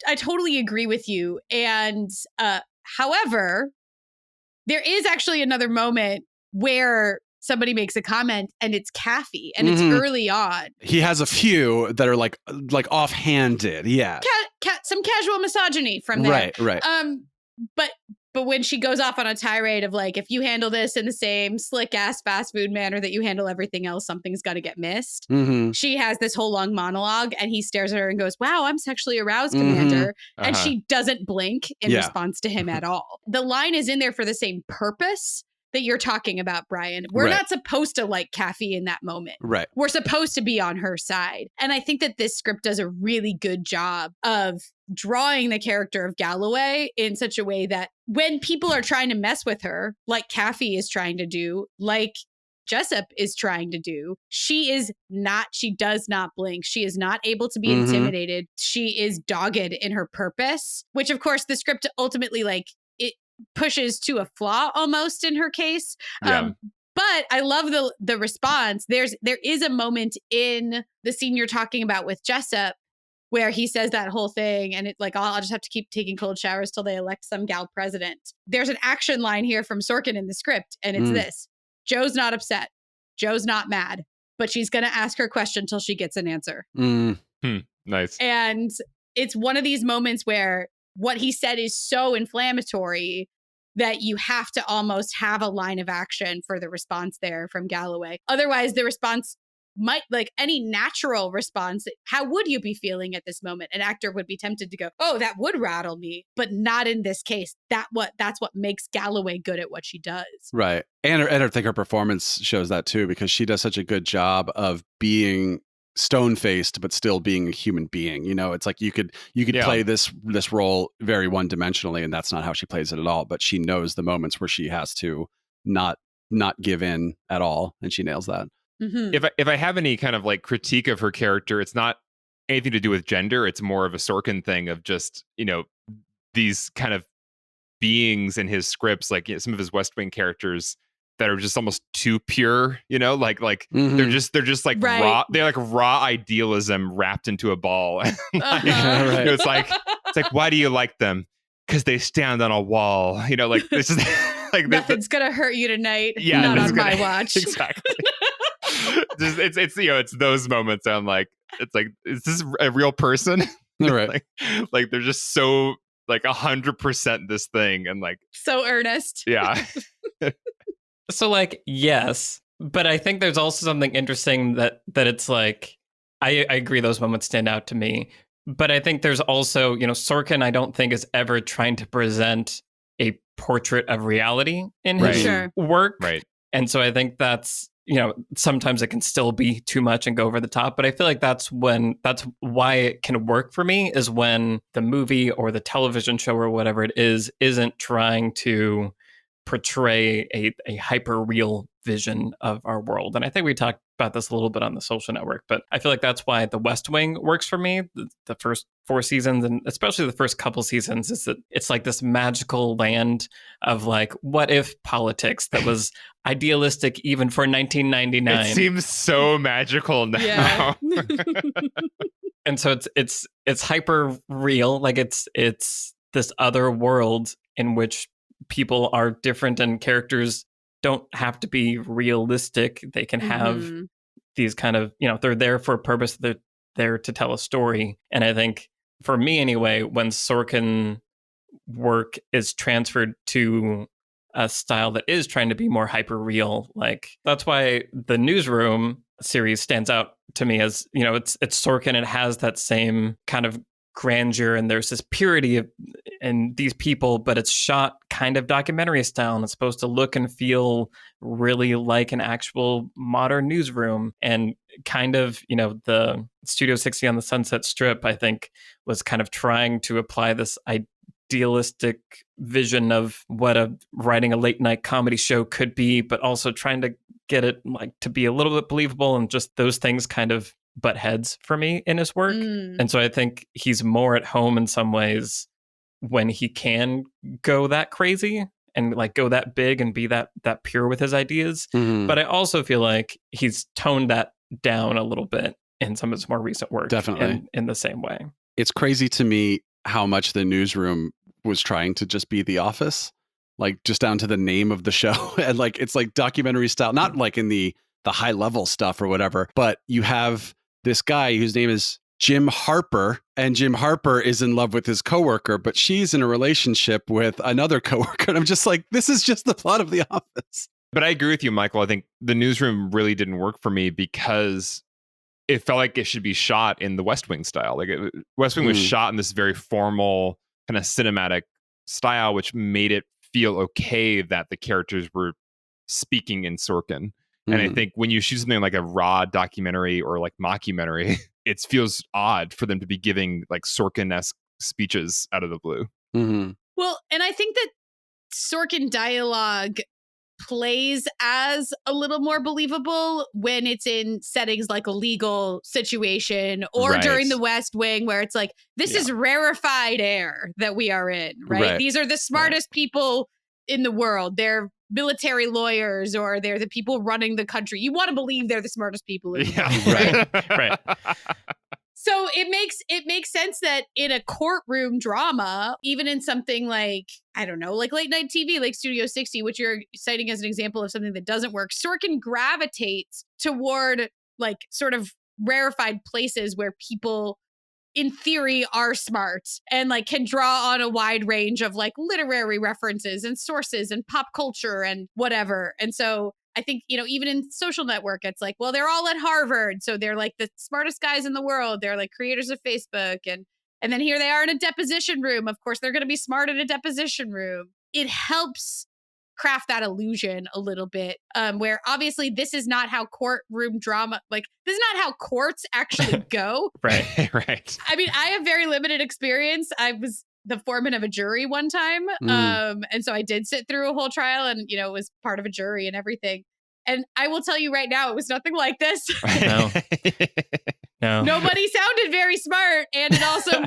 I totally agree with you. And however, there is actually another moment where somebody makes a comment and it's Kathy, and it's early on. He has a few that are like offhanded. Yeah. Some casual misogyny from there. Right. But when she goes off on a tirade of like, if you handle this in the same slick ass fast food manner that you handle everything else, something's got to get missed. She has this whole long monologue, and he stares at her and goes, wow, I'm sexually aroused, Commander. And she doesn't blink in response to him at all. The line is in there for the same purpose that you're talking about, Brian. We're not supposed to like Kathy in that moment. Right. We're supposed to be on her side. And I think that this script does a really good job of drawing the character of Galloway in such a way that when people are trying to mess with her, like Kathy is trying to do, like Jessep is trying to do, she does not blink. She is not able to be intimidated. She is dogged in her purpose, which of course the script ultimately like it pushes to a flaw almost in her case. But I love the response. There is a moment in the scene you're talking about with Jessep where he says that whole thing, and it's like, I'll just have to keep taking cold showers till they elect some gal president. There's an action line here from Sorkin in the script, and it's this. Joe's not upset. Joe's not mad, but she's going to ask her question till she gets an answer. Nice. And it's one of these moments where what he said is so inflammatory that you have to almost have a line of action for the response there from Galloway. Otherwise, the response might, like any natural response, how would you be feeling at this moment? An actor would be tempted to go, oh, that would rattle me, but not in this case. That's what makes Galloway good at what she does. Right. And I think her performance shows that too, because she does such a good job of being stone-faced but still being a human being. You know, it's like you could Yeah. play this role very one-dimensionally, and that's not how she plays it at all. But she knows the moments where she has to not give in at all, and she nails that. Mhm. If I have any kind of like critique of her character, it's not anything to do with gender. It's more of a Sorkin thing of just, you know, these kind of beings in his scripts, like, you know, some of his West Wing characters that are just almost too pure, you know, like Mhm. they're just like Right. raw. They're like raw idealism wrapped into a ball. Like, Uh-huh. Right. you know, it's like why do you like them? Because they stand on a wall. You know, like this is like Nothing's gonna hurt you tonight. Yeah, Not this is on my gonna- watch. exactly. It's you know, it's those moments I'm like, it's like, is this a real person? Right. like they're just so like 100% this thing, and like, So earnest. yeah. So like, yes, but I think there's also something interesting that it's like, I agree those moments stand out to me. But I think there's also, you know, Sorkin, I don't think is ever trying to present a portrait of reality in his Right. Sure. work. Right. And so I think that's, you know, sometimes it can still be too much and go over the top. But I feel like that's why it can work for me, is when the movie or the television show or whatever it is isn't trying to portray a hyper real vision of our world. And I think we talked about this a little bit on The Social Network, but I feel like that's why The West Wing works for me. The first 4 seasons, and especially the first couple seasons, is that it's like this magical land of like, what if politics that was idealistic even for 1999. It seems so magical now. Yeah. And so it's hyper real. Like it's this other world in which people are different and characters don't have to be realistic. They can have Mhm. these kind of, you know, they're there for a purpose. They're there to tell a story. And I think for me anyway, when Sorkin work is transferred to a style that is trying to be more hyper real, like that's why the Newsroom series stands out to me as, you know, it's Sorkin. It has that same kind of grandeur, and there's this purity in these people, but it's shot kind of documentary style, and it's supposed to look and feel really like an actual modern newsroom. And kind of, you know, the Studio 60 on the Sunset Strip, I think, was kind of trying to apply this idealistic vision of what writing a late night comedy show could be, but also trying to get it like to be a little bit believable, and just those things kind of butt heads for me in his work. Mm. And so I think he's more at home in some ways when he can go that crazy and like go that big and be that pure with his ideas. Mhm. But I also feel like he's toned that down a little bit in some of his more recent work. Definitely. In the same way. It's crazy to me how much the Newsroom was trying to just be The Office, like just down to the name of the show. And like, it's like documentary style, not like in the high level stuff or whatever, but you have this guy whose name is Jim Harper, and Jim Harper is in love with his coworker, but she's in a relationship with another coworker. And I'm just like, this is just the plot of The Office. But I agree with you, Michael. I think the Newsroom really didn't work for me because it felt like it should be shot in the West Wing style. Like West Wing was shot in this very formal kind of cinematic style, which made it feel okay that the characters were speaking in Sorkin. And I think when you shoot something like a raw documentary or like mockumentary, it feels odd for them to be giving like Sorkin-esque speeches out of the blue. Mhm. Well, and I think that Sorkin dialogue plays as a little more believable when it's in settings like a legal situation or Right. during the West Wing, where it's like, this is rarefied air that we are in, right? Right. These are the smartest people in the world. They're military lawyers, or they're the people running the country. You want to believe they're the smartest people in the world, right? Right. So it makes sense that in a courtroom drama, even in something like, I don't know, like late night TV, like Studio 60, which you're citing as an example of something that doesn't work, Sorkin gravitates toward like sort of rarefied places where people in theory are smart and like can draw on a wide range of like literary references and sources and pop culture and whatever. And so I think, you know, even in Social Network, it's like, well, they're all at Harvard, so they're like the smartest guys in the world. They're like creators of Facebook, and then here they are in a deposition room. Of course, they're going to be smart in a deposition room. It helps craft that illusion a little bit, where obviously this is not how courtroom drama, like this is not how courts actually go. Right. Right. I mean, I have very limited experience. I was the foreman of a jury one time. And so I did sit through a whole trial and, was part of a jury and everything. And I will tell you right now, it was nothing like this. No. No. Nobody sounded very smart, and it also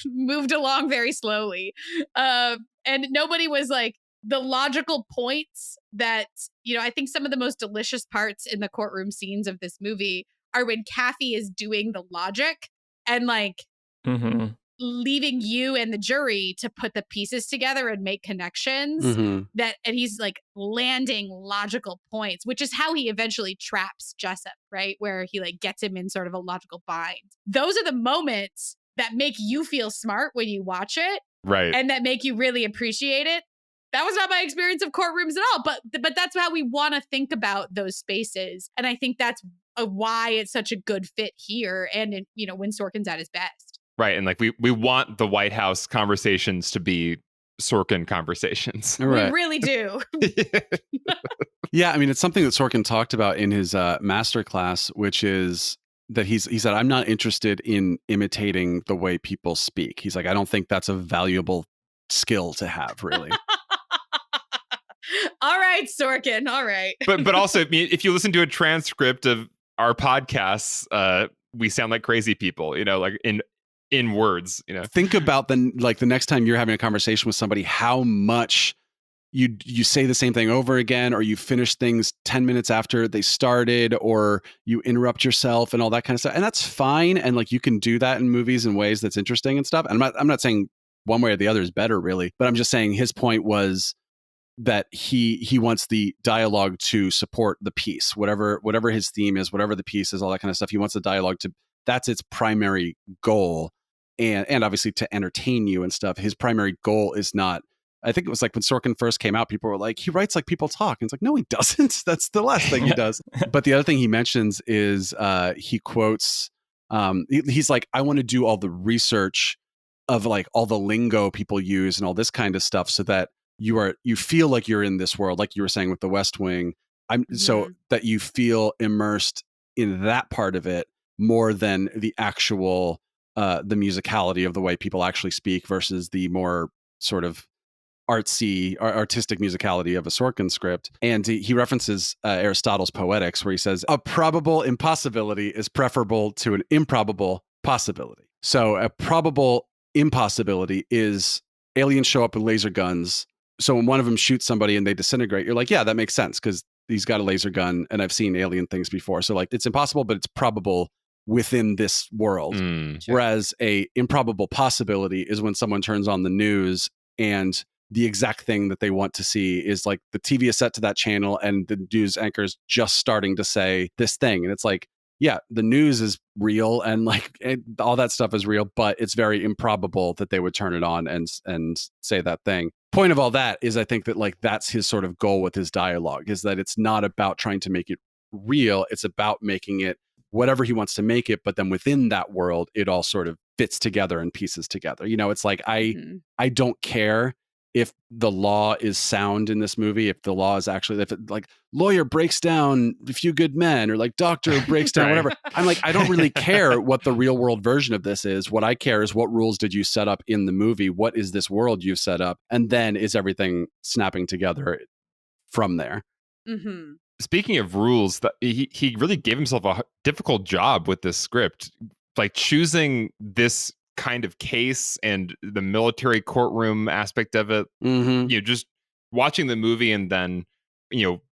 moved along very slowly. And nobody was like the logical points that, I think some of the most delicious parts in the courtroom scenes of this movie are when Kathy is doing the logic and like leaving you and the jury to put the pieces together and make connections and he's like landing logical points, which is how he eventually traps Jessep, right? Where he like gets him in sort of a logical bind. Those are the moments that make you feel smart when you watch it. Right. And that make you really appreciate it. That was not my experience of courtrooms at all, but that's how we want to think about those spaces. And I think that's why it's such a good fit here and when Sorkin's at his best. Right. And like we want the White House conversations to be Sorkin conversations. Right. We really do. Yeah, I mean, it's something that Sorkin talked about in his masterclass, which is that he said, I'm not interested in imitating the way people speak. He's like, I don't think that's a valuable skill to have, really. All right, Sorkin. All right. But also, if you listen to a transcript of our podcasts, we sound like crazy people, like in words, Think about the next time you're having a conversation with somebody, how much you say the same thing over again, or you finish things 10 minutes after they started, or you interrupt yourself and all that kind of stuff. And that's fine. And like, you can do that in movies in ways that's interesting and stuff. And I'm not saying one way or the other is better really, but I'm just saying his point was that he wants the dialogue to support the piece, whatever his theme is, whatever the piece is, all that kind of stuff. He wants the dialogue that's its primary goal. And obviously to entertain you and stuff. His primary goal is not, I think it was like when Sorkin first came out, people were like, he writes like people talk. And it's like, no, he doesn't. That's the last thing he does. But the other thing he mentions is he quotes, he's like, I want to do all the research of like all the lingo people use and all this kind of stuff so that you feel like you're in this world, like you were saying with the West Wing. So that you feel immersed in that part of it more than the actual the musicality of the way people actually speak versus the more sort of artistic musicality of a Sorkin script. And he references Aristotle's Poetics, where he says, a probable impossibility is preferable to an improbable possibility. So a probable impossibility is aliens show up with laser guns. So when one of them shoots somebody and they disintegrate, you're like, yeah, that makes sense because he's got a laser gun and I've seen alien things before. So like, it's impossible, but it's probable within this world. Sure. Whereas a improbable possibility is when someone turns on the news and the exact thing that they want to see is like the TV is set to that channel and the news anchor's just starting to say this thing. And it's like, yeah, the news is real and like all that stuff is real, but it's very improbable that they would turn it on and say that thing. Point of all that is I think that like that's his sort of goal with his dialogue, is that it's not about trying to make it real. It's about making it whatever he wants to make it. But then within that world, it all sort of fits together and pieces together. It's like, I don't care if the law is sound in this movie, if the law is actually, if it, like lawyer breaks down A Few Good Men, or like doctor breaks down whatever. I'm like, I don't really care what the real world version of this is. What I care is what rules did you set up in the movie? What is this world you've set up? And then is everything snapping together from there? Mm-hmm. Speaking of rules, he really gave himself a difficult job with this script, like choosing this kind of case and the military courtroom aspect of it. Just watching the movie and then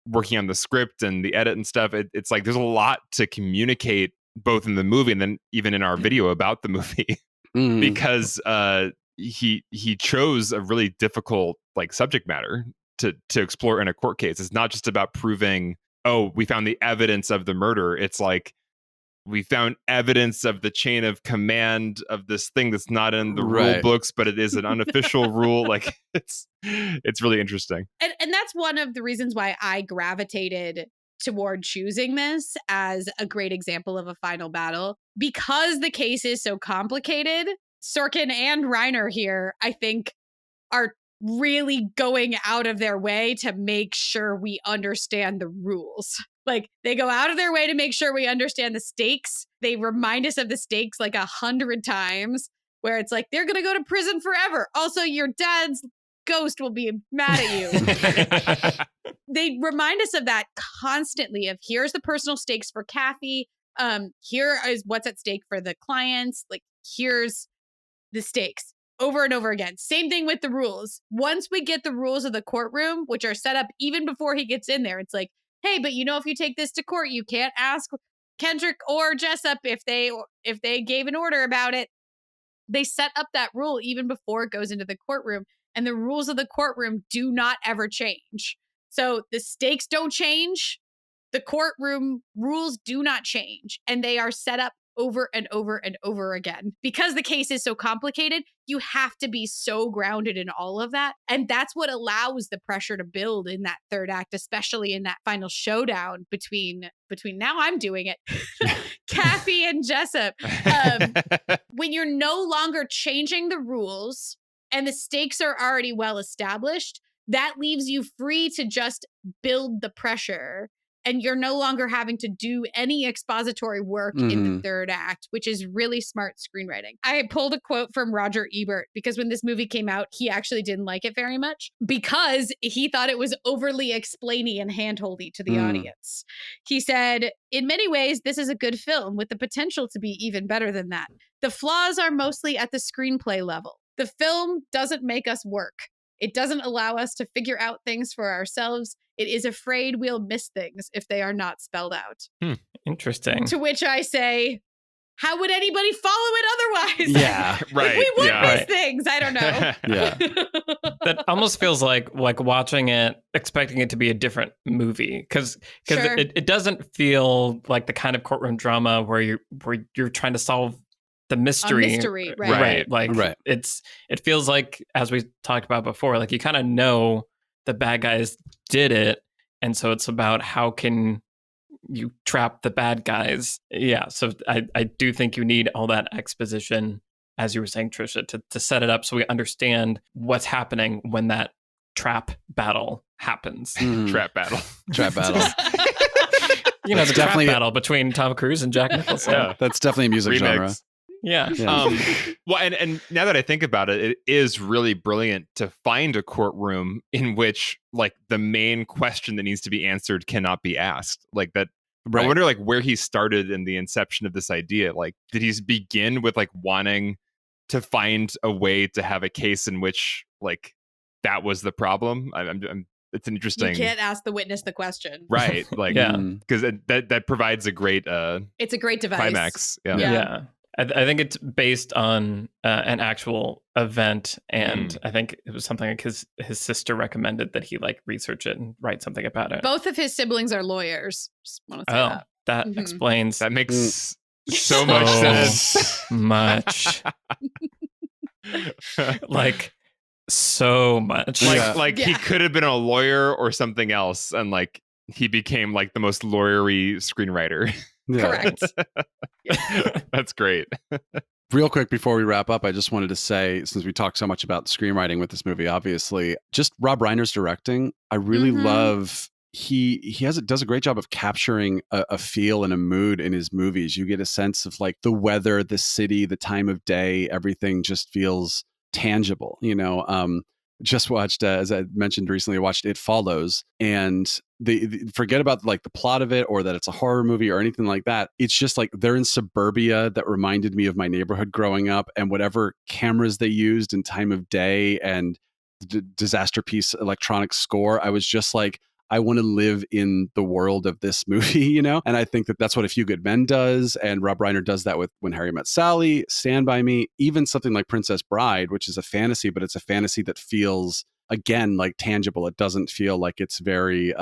working on the script and the edit and stuff. It's like there's a lot to communicate both in the movie and then even in our video about the movie because he chose a really difficult like subject matter to explore in a court case. It's not just about proving, oh, we found the evidence of the murder. It's like we found evidence of the chain of command of this thing that's not in the rule books, but it is an unofficial rule. Like it's really interesting. And that's one of the reasons why I gravitated toward choosing this as a great example of a final battle, because the case is so complicated. Sorkin and Reiner here, I think, are really going out of their way to make sure we understand the rules. Like, they go out of their way to make sure we understand the stakes. They remind us of the stakes like 100 times, where it's like, they're going to go to prison forever. Also, your dad's ghost will be mad at you. They remind us of that constantly, of here's the personal stakes for Kathy. Here is what's at stake for the clients. Like, here's the stakes over and over again. Same thing with the rules. Once we get the rules of the courtroom, which are set up even before he gets in there, it's like, hey, but you know, if you take this to court, you can't ask Kendrick or Jessep if they gave an order about it. They set up that rule even before it goes into the courtroom, and the rules of the courtroom do not ever change. So the stakes don't change. The courtroom rules do not change, and they are set up over and over and over again. Because the case is so complicated, you have to be so grounded in all of that. And that's what allows the pressure to build in that third act, especially in that final showdown between now I'm doing it, Kathy and Jessep. When you're no longer changing the rules and the stakes are already well established, that leaves you free to just build the pressure. And you're no longer having to do any expository work in the third act, which is really smart screenwriting. I pulled a quote from Roger Ebert, because when this movie came out, he actually didn't like it very much because he thought it was overly explainy and handholdy to the audience. He said, in many ways, this is a good film with the potential to be even better than that. The flaws are mostly at the screenplay level. The film doesn't make us work. It doesn't allow us to figure out things for ourselves. It is afraid we'll miss things if they are not spelled out. Interesting. To which I say, how would anybody follow it otherwise? Yeah, right. We would miss right. things. I don't know. Yeah. That almost feels like watching it, expecting it to be a different movie, because Sure. it doesn't feel like the kind of courtroom drama where you're trying to solve the mystery. A mystery, right. Like Right. it feels like, as we talked about before, like you kind of know the bad guys did it, and so it's about how can you trap the bad guys. Yeah, so I do think you need all that exposition, as you were saying, Trisha, to set it up so we understand what's happening when that trap battle happens. Trap battle. Trap battle. You know, That's the trap definitely- battle between Tom Cruise and Jack Nicholson. Yeah. That's definitely a music genre. Remix. Yeah. Yeah. Well, and now that I think about it, it is really brilliant to find a courtroom in which like the main question that needs to be answered cannot be asked. Like that. Right. I wonder like where he started in the inception of this idea. Like, did he begin with like wanting to find a way to have a case in which like that was the problem? It's an interesting. You can't ask the witness the question. Right. Like, Yeah. because that provides a great It's a great device. climax. Yeah. Yeah. I think it's based on an actual event, and I think it was something like his sister recommended that he like research it and write something about it. Both of his siblings are lawyers. Just want to say That Mhm. explains That makes so much sense. much. Like so much. Like he Yeah. could have been a lawyer or something else, and like he became like the most lawyery screenwriter. Yeah. Correct. That's great. Real quick before we wrap up, I just wanted to say, since we talked so much about screenwriting with this movie, obviously, just Rob Reiner's directing. I really love. He does a great job of capturing a feel and a mood in his movies. You get a sense of like the weather, the city, the time of day. Everything just feels tangible. You know. Just watched, as I mentioned recently, I watched It Follows, and the forget about like the plot of it or that it's a horror movie or anything like that. It's just like they're in suburbia that reminded me of my neighborhood growing up, and whatever cameras they used and time of day and disaster piece electronic score. I was just like, I want to live in the world of this movie, you know? And I think that that's what A Few Good Men does. And Rob Reiner does that with When Harry Met Sally, Stand By Me, even something like Princess Bride, which is a fantasy, but it's a fantasy that feels, again, like tangible. It doesn't feel like it's very,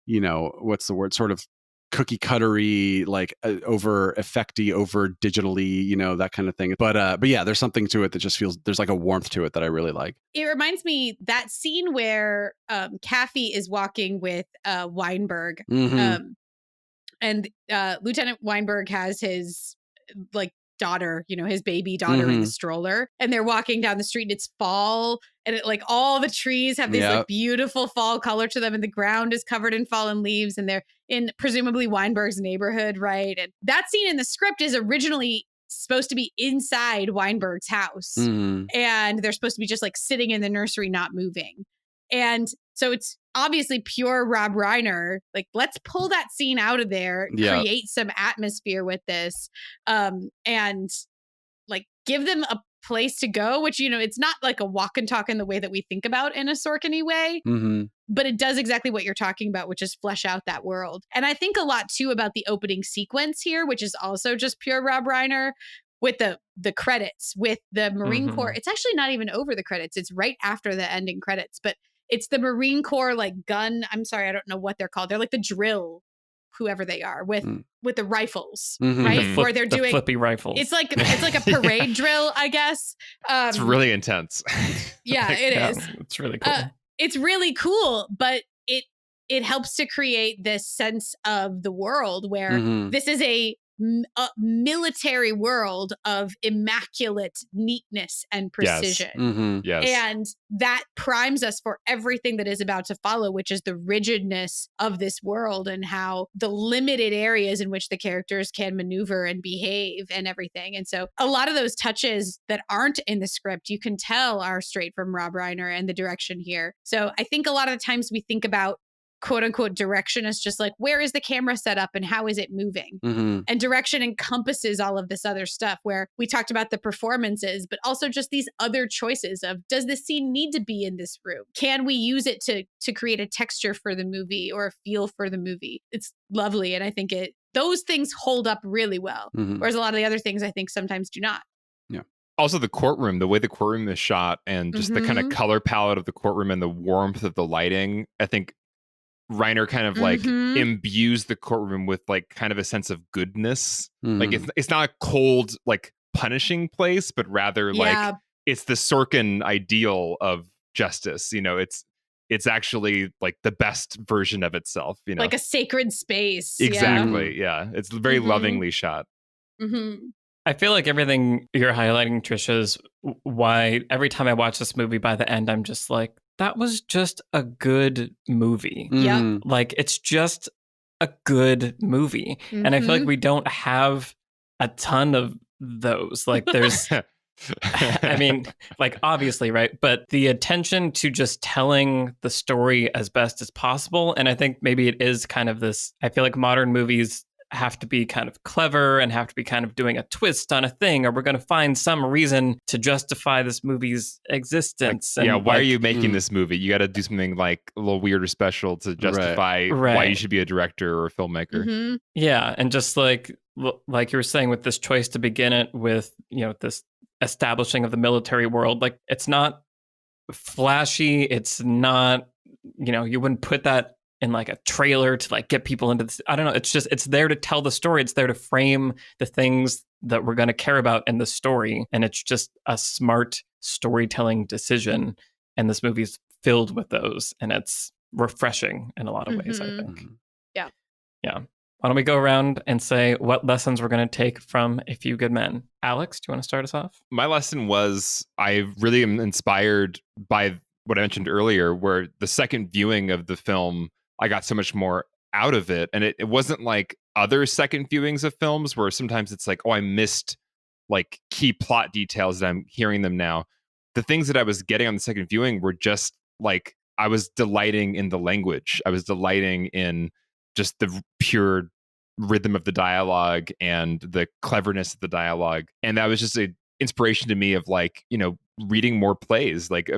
you know, what's the word? Sort of cookie cuttery, like over effecty, over digitally, you know, that kind of thing. But yeah, there's something to it that just feels, there's like a warmth to it that I really like. It reminds me that scene where Kathy is walking with Weinberg, and Lieutenant Weinberg has his like daughter, his baby daughter in the stroller, and they're walking down the street and it's fall, and like all the trees have this like beautiful fall color to them, and the ground is covered in fallen leaves, and they're in presumably Weinberg's neighborhood, right? And that scene in the script is originally supposed to be inside Weinberg's house, and they're supposed to be just like sitting in the nursery, not moving. And so it's obviously pure Rob Reiner. Like, let's pull that scene out of there, create some atmosphere with this, and like give them a place to go, which, it's not like a walk and talk in the way that we think about in a Sorkin-y way, but it does exactly what you're talking about, which is flesh out that world. And I think a lot too about the opening sequence here, which is also just pure Rob Reiner, with the credits, with the Marine Corps. It's actually not even over the credits. It's right after the ending credits, but it's the Marine Corps like gun. I'm sorry, I don't know what they're called. They're like the drill, whoever they are, with the rifles, right? Where they're doing flippy rifles. It's like a parade drill, I guess. It's really intense. Yeah, it is. It's really cool. It's really cool, but it helps to create this sense of the world where this is a military world of immaculate neatness and precision. Yes. And that primes us for everything that is about to follow, which is the rigidness of this world and how the limited areas in which the characters can maneuver and behave and everything. And so a lot of those touches that aren't in the script, you can tell are straight from Rob Reiner and the direction here. So I think a lot of the times we think about quote unquote direction as just like, where is the camera set up and how is it moving? And direction encompasses all of this other stuff where we talked about the performances, but also just these other choices of, does this scene need to be in this room? Can we use it to create a texture for the movie or a feel for the movie? It's lovely. And I think those things hold up really well. Whereas a lot of the other things I think sometimes do not. Also the courtroom, the way the courtroom is shot and just the kind of color palette of the courtroom and the warmth of the lighting, I think Reiner kind of like imbues the courtroom with like kind of a sense of goodness. Like it's not a cold, like punishing place, but rather like it's the Sorkin ideal of justice. It's actually like the best version of itself, like a sacred space. Exactly. Yeah. It's very lovingly shot. I feel like everything you're highlighting, Trisha, is why every time I watch this movie, by the end, I'm just like, that was just a good movie. Yeah. Like, it's just a good movie. And I feel like we don't have a ton of those. Like, there's, I mean, like, obviously, right? But the attention to just telling the story as best as possible. And I think maybe it is kind of this, I feel like modern movies have to be kind of clever and have to be kind of doing a twist on a thing, or we're going to find some reason to justify this movie's existence. Like, why are you making this movie? You got to do something like a little weird or special to justify why you should be a director or a filmmaker. Yeah, and just like you were saying with this choice to begin it with, this establishing of the military world, like it's not flashy. It's not, you wouldn't put that in like a trailer to like get people into this. I don't know. It's there to tell the story. It's there to frame the things that we're going to care about in the story. And it's just a smart storytelling decision. And this movie's filled with those. And it's refreshing in a lot of ways, I think. Yeah. Yeah. Why don't we go around and say what lessons we're going to take from A Few Good Men? Alex, do you want to start us off? My lesson was I really am inspired by what I mentioned earlier, where the second viewing of the film, I got so much more out of it. And it wasn't like other second viewings of films where sometimes it's like, oh, I missed like key plot details that I'm hearing them now. The things that I was getting on the second viewing were just like, I was delighting in the language. I was delighting in just the pure rhythm of the dialogue and the cleverness of the dialogue. And that was just an inspiration to me of like, reading more plays, like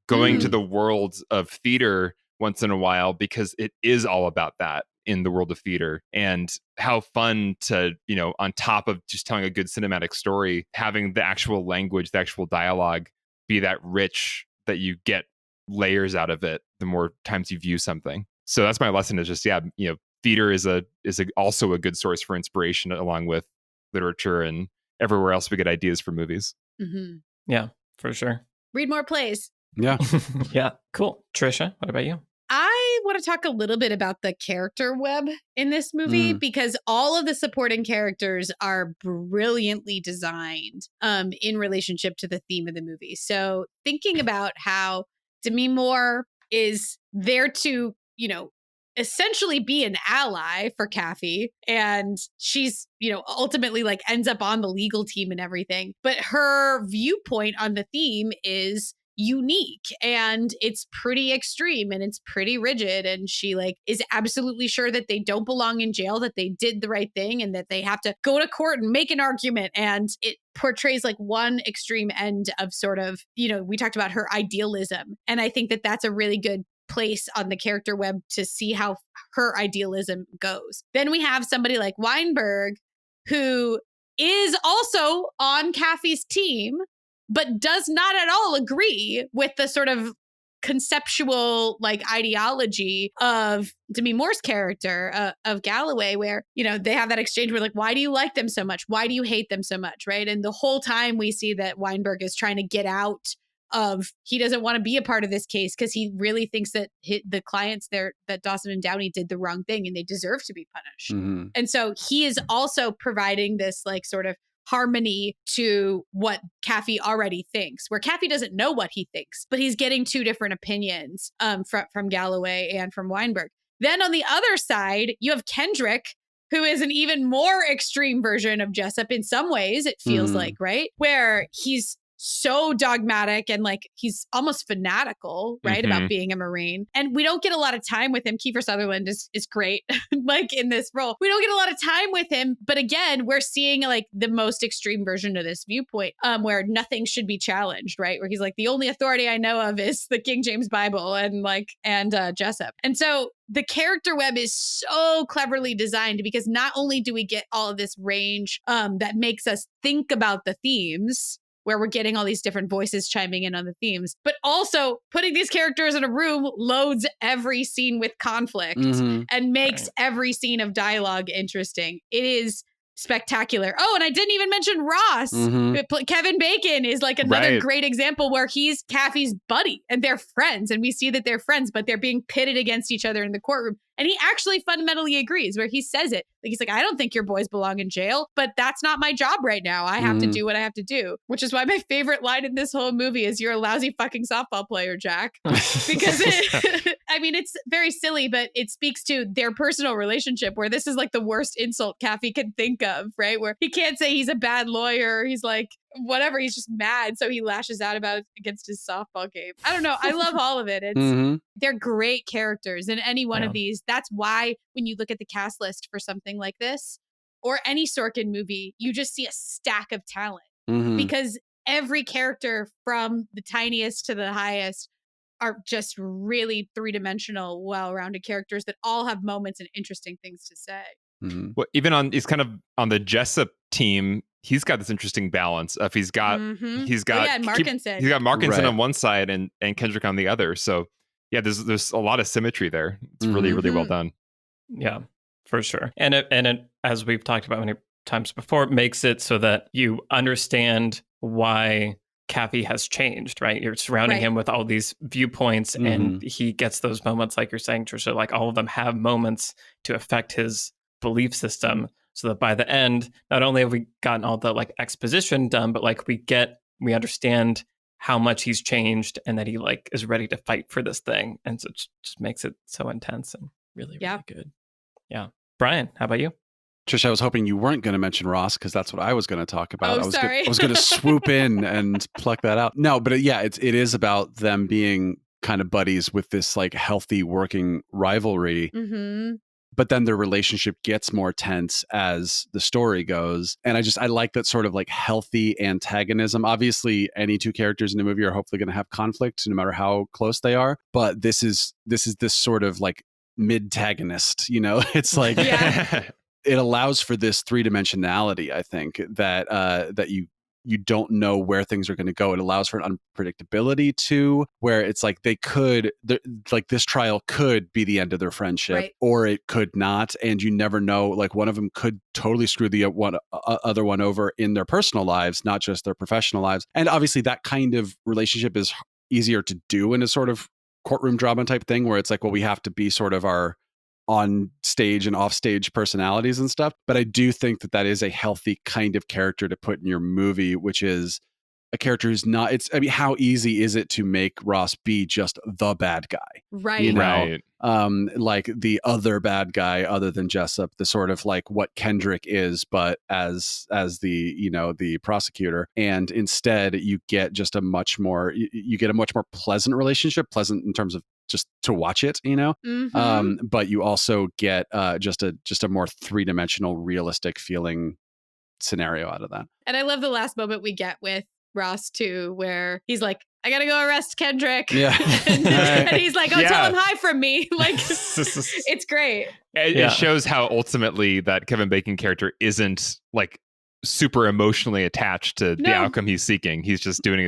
going to the world of theater once in a while, because it is all about that in the world of theater. And how fun to, on top of just telling a good cinematic story, having the actual language, the actual dialogue be that rich that you get layers out of it the more times you view something. So that's my lesson, is just, theater is also a good source for inspiration, along with literature and everywhere else we get ideas for movies. Yeah, for sure. Read more plays. Yeah. Yeah, cool. Trisha, what about you? I want to talk a little bit about the character web in this movie because all of the supporting characters are brilliantly designed in relationship to the theme of the movie. So thinking about how Demi Moore is there to, essentially be an ally for Kathy. And she's, ultimately like ends up on the legal team and everything. But her viewpoint on the theme is unique and it's pretty extreme and it's pretty rigid. And she like is absolutely sure that they don't belong in jail, that they did the right thing and that they have to go to court and make an argument. And it portrays like one extreme end of sort of, we talked about her idealism. And I think that that's a really good place on the character web to see how her idealism goes. Then we have somebody like Weinberg, who is also on Kathy's team, but does not at all agree with the sort of conceptual like ideology of Demi Moore's character of Galloway, where, they have that exchange where like, why do you like them so much? Why do you hate them so much? Right. And the whole time we see that Weinberg is trying to get out of, he doesn't want to be a part of this case because he really thinks that the clients there, that Dawson and Downey did the wrong thing and they deserve to be punished. Mm-hmm. And so he is also providing this like sort of harmony to what Kathy already thinks, where Kathy doesn't know what he thinks, but he's getting two different opinions from Galloway and from Weinberg. Then on the other side, you have Kendrick, who is an even more extreme version of Jessep in some ways, it feels like, right? Where he's so dogmatic and like he's almost fanatical, right, about being a Marine. And we don't get a lot of time with him. Kiefer Sutherland is great, like in this role. We don't get a lot of time with him, but again, we're seeing like the most extreme version of this viewpoint, where nothing should be challenged, right? Where he's like, the only authority I know of is the King James Bible and Jessep. And so the character web is so cleverly designed because not only do we get all of this range that makes us think about the themes, where we're getting all these different voices chiming in on the themes, but also putting these characters in a room loads every scene with conflict and makes every scene of dialogue interesting. It is spectacular. Oh, and I didn't even mention Ross. Kevin Bacon is like another great example where he's Kathy's buddy and they're friends. And we see that they're friends, but they're being pitted against each other in the courtroom. And he actually fundamentally agrees, where he says it. Like, he's like, I don't think your boys belong in jail, but that's not my job right now. I have to do what I have to do, which is why my favorite line in this whole movie is, you're a lousy fucking softball player, Jack. Because it's very silly, but it speaks to their personal relationship, where this is like the worst insult Kathy can think of, right? Where he can't say he's a bad lawyer. He's like, whatever, he's just mad, so he lashes out about it against his softball game. I don't know. I love all of it. It's they're great characters in any one of these. That's why when you look at the cast list for something like this or any Sorkin movie, you just see a stack of talent because every character from the tiniest to the highest are just really three-dimensional, well-rounded characters that all have moments and interesting things to say. Well, even he's kind of on the Jessep team. He's got this interesting balance of he's got Markinson. He's got Markinson on one side and Kendrick on the other. So yeah, there's a lot of symmetry there. It's really well done. Yeah, for sure. And it, as we've talked about many times before, it makes it so that you understand why Kathy has changed, right? You're surrounding him with all these viewpoints and he gets those moments, like you're saying, Trisha, like all of them have moments to affect his belief system, so that by the end, not only have we gotten all the like exposition done, but like we understand how much he's changed and that he like is ready to fight for this thing. And so it just makes it so intense and really good. Yeah. Brian, how about you? Trisha, I was hoping you weren't going to mention Ross because that's what I was going to talk about. Oh, sorry. I was going to swoop in and pluck that out. No, but it is about them being kind of buddies with this like healthy working rivalry. But then their relationship gets more tense as the story goes. And I like that sort of like healthy antagonism. Obviously, any two characters in a movie are hopefully going to have conflict no matter how close they are. But this is this sort of like mid-tagonist, It's like it allows for this three-dimensionality, I think, that you don't know where things are going to go. It allows for an unpredictability too, where it's like like this trial could be the end of their friendship, or it could not, and you never know. Like one of them could totally screw the other one over in their personal lives, not just their professional lives. And obviously, that kind of relationship is easier to do in a sort of courtroom drama type thing where it's like, well, we have to be sort of our on stage and off stage personalities and stuff. But I do think that that is a healthy kind of character to put in your movie, which is a character who's not, I mean, how easy is it to make Ross be just the bad guy? Right. You know, Right. like the other bad guy other than Jessep, the sort of like what Kendrick is, but as the, you know, the prosecutor. And instead you get just a much more, you get a much more pleasant relationship, pleasant in terms of just to watch it, you know. But you also get just a more three-dimensional realistic feeling scenario out of that. And I love the last moment we get with Ross too, where he's like, I gotta go arrest Kendrick. Yeah. and he's like, oh, Yeah. tell him hi from me. Like, it's great. It shows how ultimately that Kevin Bacon character isn't like super emotionally attached to the outcome he's seeking. He's just doing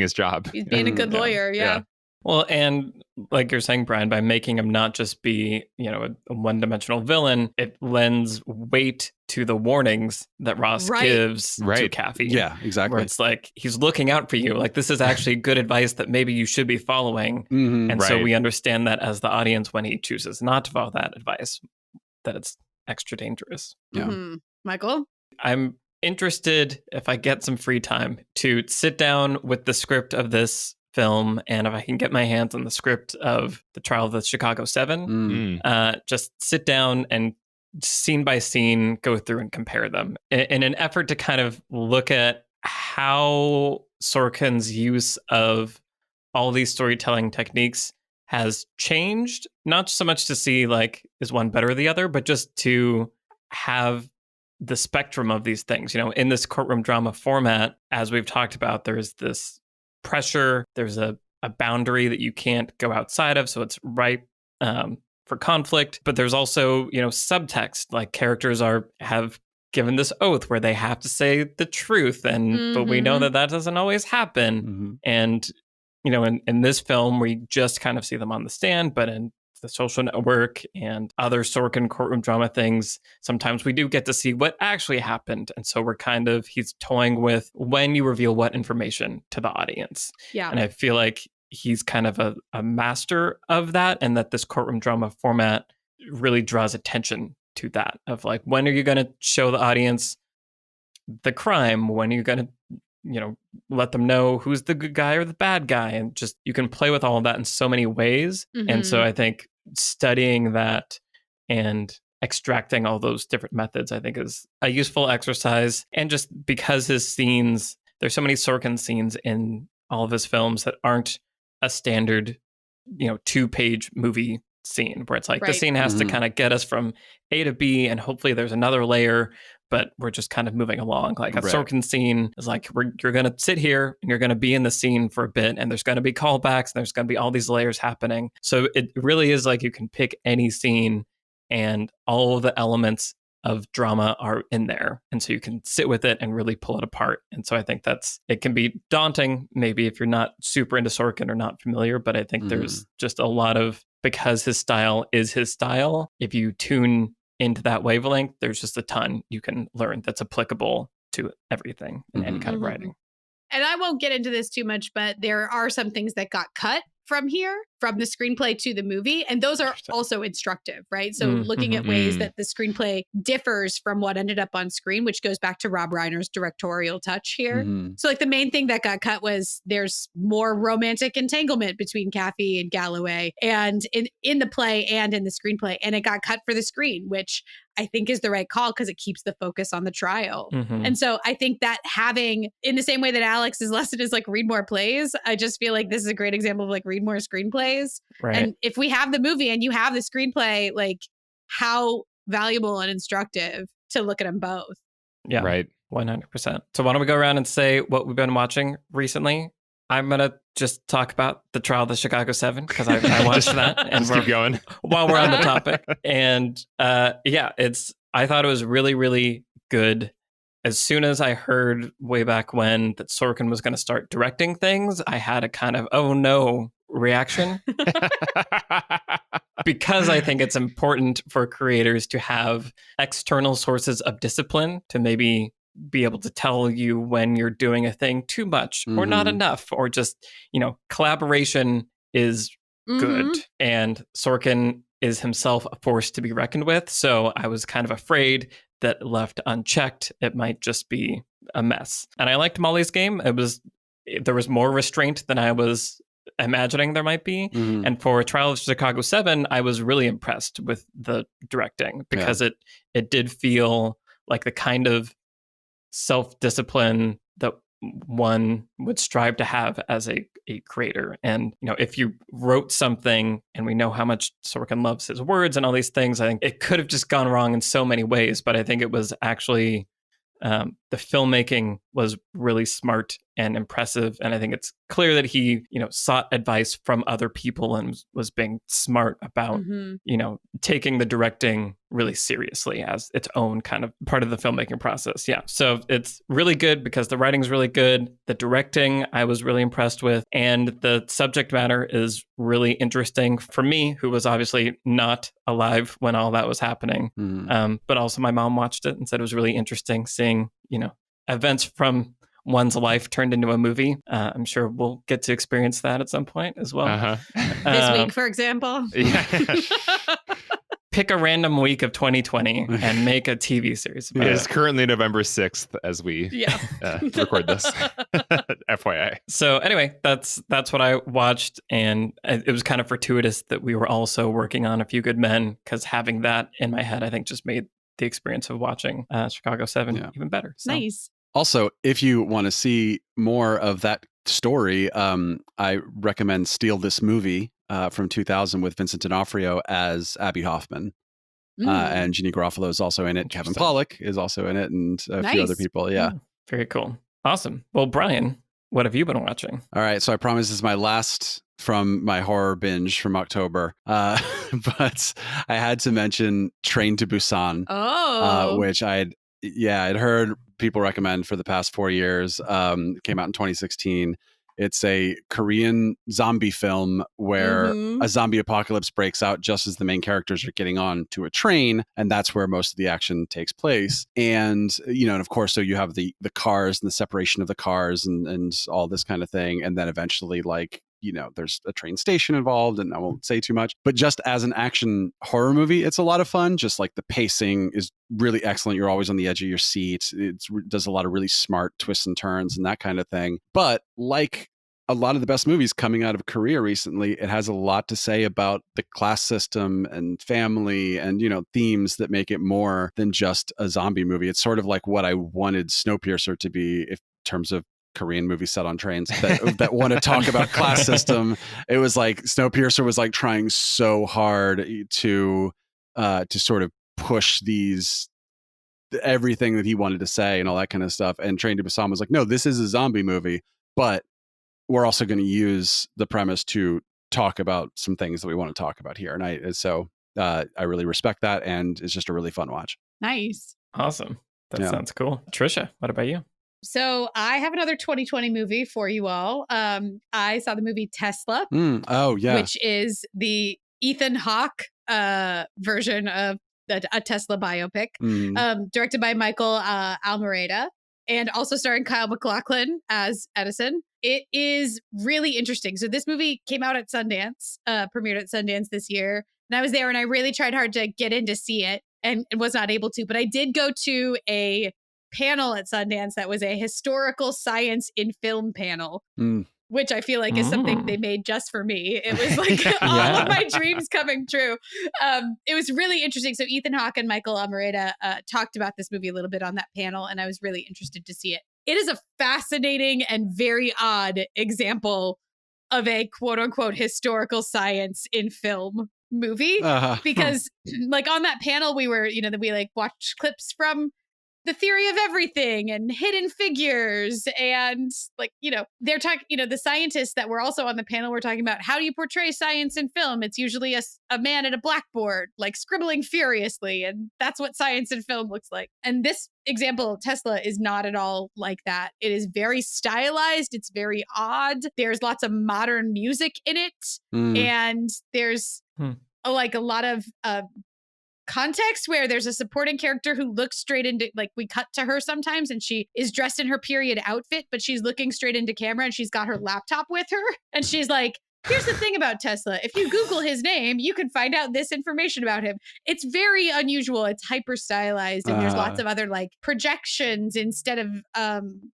his job. He's being a good lawyer. Yeah. Well, and like you're saying, Brian, by making him not just be, you know, a one-dimensional villain, it lends weight to the warnings that Ross gives to Kathy. Yeah, exactly. Where it's like, he's looking out for you. Like, this is actually good advice that maybe you should be following. And so we understand that as the audience when he chooses not to follow that advice, that it's extra dangerous. Yeah. Michael? I'm interested, if I get some free time, to sit down with the script of this film, and if I can get my hands on the script of The Trial of the Chicago 7, just sit down and scene by scene go through and compare them in an effort to kind of look at how Sorkin's use of all these storytelling techniques has changed, not so much to see like is one better than the other, but just to have the spectrum of these things. You know, in this courtroom drama format, as we've talked about, there's this pressure, there's a boundary that you can't go outside of, so it's ripe for conflict. But there's also, you know, subtext, like characters have given this oath where they have to say the truth, and but we know that doesn't always happen. And you know, in this film we just kind of see them on the stand, but in The Social Network and other Sorkin courtroom drama things, sometimes we do get to see what actually happened. And so he's toying with when you reveal what information to the audience. Yeah. And I feel like he's kind of a master of that, and that this courtroom drama format really draws attention to that, of like, when are you going to show the audience the crime? When are you going to, you know, let them know who's the good guy or the bad guy? And just, you can play with all of that in so many ways. And so I think studying that and extracting all those different methods, I think, is a useful exercise. And just because his scenes, there's so many Sorkin scenes in all of his films that aren't a standard, you know, 2-page movie scene where it's like the scene has to kind of get us from A to B, and hopefully there's another layer, but we're just kind of moving along. Like a Sorkin scene is like, you're going to sit here and you're going to be in the scene for a bit, and there's going to be callbacks, and there's going to be all these layers happening. So it really is like you can pick any scene and all of the elements of drama are in there. And so you can sit with it and really pull it apart. And so I think it can be daunting, maybe if you're not super into Sorkin or not familiar, but I think there's just a lot of, because his style is his style, if you tune into that wavelength, there's just a ton you can learn that's applicable to everything in any kind of writing. And I won't get into this too much, but there are some things that got cut from here, from the screenplay to the movie. And those are also instructive, right? So looking at ways that the screenplay differs from what ended up on screen, which goes back to Rob Reiner's directorial touch here. So like the main thing that got cut was there's more romantic entanglement between Kathy and Galloway, and in the play and in the screenplay. And it got cut for the screen, which I think is the right call because it keeps the focus on the trial. And so I think that having, in the same way that Alex's lesson is like read more plays, I just feel like this is a great example of like read more screenplays. Right. And if we have the movie and you have the screenplay, like how valuable and instructive to look at them both. Yeah. Right. 100%. So why don't we go around and say what we've been watching recently? I'm going to just talk about The Trial of the Chicago 7 because I watched that. And keep going. While we're on the topic. And I thought it was really, really good. As soon as I heard way back when that Sorkin was going to start directing things, I had a kind of, oh no reaction. Because I think it's important for creators to have external sources of discipline to maybe be able to tell you when you're doing a thing too much or not enough, or just, you know, collaboration is good. And Sorkin is himself a force to be reckoned with. So I was kind of afraid that left unchecked, it might just be a mess. And I liked Molly's Game. There was more restraint than I was imagining there might be. Mhm. And for Trial of Chicago 7, I was really impressed with the directing because it did feel like the kind of self-discipline that one would strive to have as a creator. And, if you wrote something, and we know how much Sorkin loves his words and all these things, I think it could have just gone wrong in so many ways. But I think it was actually, the filmmaking was really smart and impressive. And I think it's clear that he, sought advice from other people and was being smart about, taking the directing really seriously as its own kind of part of the filmmaking process. Yeah. So it's really good because the writing's really good. The directing I was really impressed with. And the subject matter is really interesting for me, who was obviously not alive when all that was happening. But also my mom watched it and said it was really interesting seeing, events from one's life turned into a movie. I'm sure we'll get to experience that at some point as well. This week, for example. Pick a random week of 2020 and make a TV series about it is currently November 6th as we record this. FYI. So anyway, that's what I watched, and it was kind of fortuitous that we were also working on A Few Good Men, because having that in my head, I think, just made the experience of watching Chicago 7 even better. So. Nice. Also, if you want to see more of that story, I recommend Steal This Movie from 2000 with Vincent D'Onofrio as Abby Hoffman. And Jeannie Garofalo is also in it. Kevin Pollak is also in it, and a few other people. Yeah. Very cool. Awesome. Well, Brian, what have you been watching? All right. So I promise this is my last from my horror binge from October. But I had to mention Train to Busan, which I'd heard people recommend for the past 4 years. It came out in 2016. It's a Korean zombie film where a zombie apocalypse breaks out just as the main characters are getting on to a train. And that's where most of the action takes place. And, and of course, so you have the cars and the separation of the cars and all this kind of thing. And then eventually, there's a train station involved, and I won't say too much. But just as an action horror movie, it's a lot of fun. Just like the pacing is really excellent. You're always on the edge of your seat. It does a lot of really smart twists and turns and that kind of thing. But like a lot of the best movies coming out of Korea recently, it has a lot to say about the class system and family and, themes that make it more than just a zombie movie. It's sort of like what I wanted Snowpiercer to be in terms of Korean movies set on trains that want to talk about class system. It was like Snowpiercer was like trying so hard to sort of push everything that he wanted to say and all that kind of stuff. And Train to Busan was like, no, this is a zombie movie, but we're also going to use the premise to talk about some things that we want to talk about here. And I really respect that, and it's just a really fun watch. Nice. Awesome. That sounds cool. Trisha, what about you? So I have another 2020 movie for you all. I saw the movie Tesla. Which is the Ethan Hawke version of a Tesla biopic, directed by Michael Almereyda, and also starring Kyle MacLachlan as Edison. It is really interesting. So this movie came out at Sundance, premiered at Sundance this year. And I was there, and I really tried hard to get in to see it and was not able to. But I did go to a panel at Sundance that was a historical science in film panel, which I feel like is something they made just for me. It was like all of my dreams coming true. It was really interesting. So Ethan Hawke and Michael Almereyda talked about this movie a little bit on that panel, and I was really interested to see it. It is a fascinating and very odd example of a quote unquote historical science in film movie, because like on that panel we watched clips from The Theory of Everything and Hidden Figures, and they're talking, the scientists that were also on the panel were talking about how do you portray science in film. It's usually a man at a blackboard like scribbling furiously, and that's what science in film looks like. And this example, Tesla, is not at all like that. It is very stylized. It's very odd. There's lots of modern music in it, and there's a lot of context where there's a supporting character who looks straight into, we cut to her sometimes, and she is dressed in her period outfit, but she's looking straight into camera, and she's got her laptop with her, and she's like, Here's the thing about Tesla. If you Google his name, you can find out this information about him. It's very unusual. It's hyper stylized, and there's lots of other like projections instead of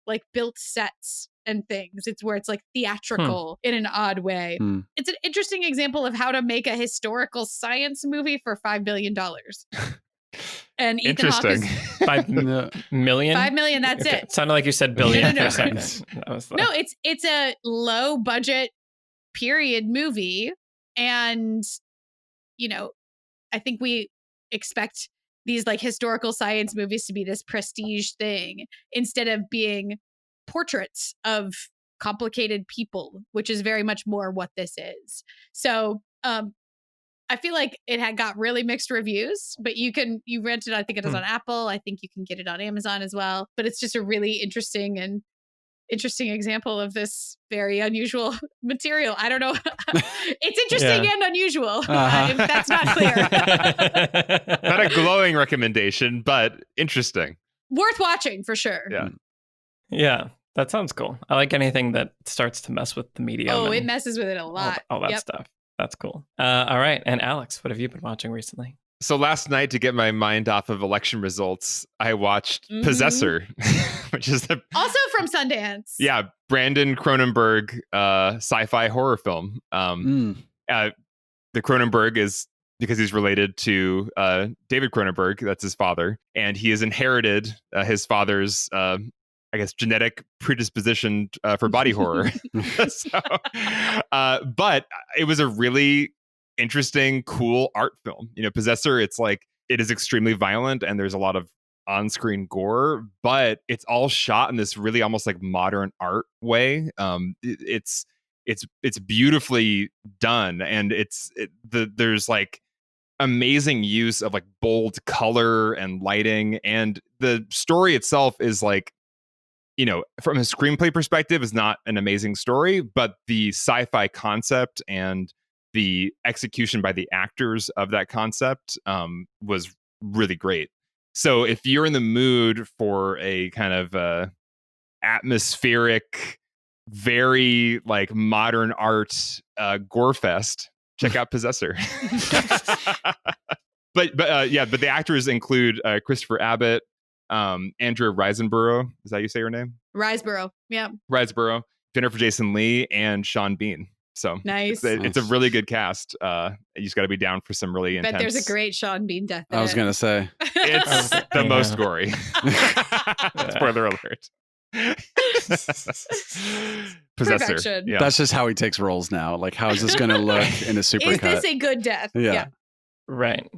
like built sets and things. It's where it's like theatrical in an odd way. It's an interesting example of how to make a historical science movie for $5 billion. And Ethan Hawke is $5 million. 5 million. That's Okay. it. It sounded like you said billion No. for a second. No, it's a low budget period movie, and I think we expect these like historical science movies to be this prestige thing instead of being portraits of complicated people, which is very much more what this is. So I feel like it had got really mixed reviews, but you rent it. I think it is on Apple. I think you can get it on Amazon as well. But it's just a really interesting example of this very unusual material. I don't know. It's interesting and unusual. If that's not clear. Not a glowing recommendation, but interesting. Worth watching for sure. Yeah. Yeah. That sounds cool. I like anything that starts to mess with the medium. Oh, it messes with it a lot. All that stuff. That's cool. All right. And Alex, what have you been watching recently? So last night, to get my mind off of election results, I watched Possessor, which is also from Sundance. Yeah, Brandon Cronenberg sci-fi horror film. The Cronenberg is because he's related to David Cronenberg, that's his father, and he has inherited his father's genetic predisposition for body horror. But it was a really interesting, cool art film. Possessor, it's like it is extremely violent and there's a lot of on-screen gore, but it's all shot in this really almost like modern art way. It's beautifully done, and there's like amazing use of like bold color and lighting, and the story itself is like, from a screenplay perspective, is not an amazing story, but the sci-fi concept and the execution by the actors of that concept was really great. So if you're in the mood for a kind of atmospheric, very like modern art gore fest, check out Possessor. But the actors include Christopher Abbott, Andrea Riseborough, is that how you say her name? Riseborough, yeah. Riseborough, Jennifer Jason Leigh, and Sean Bean. So nice. It's a really good cast. You just got to be down for some really intense. But there's a great Sean Bean death. I was gonna say it's the most gory. Spoiler alert. Possessor. Perfection. Yeah. That's just how he takes roles now. Like, how is this going to look in a supercut? Is this a good death? Yeah. Right.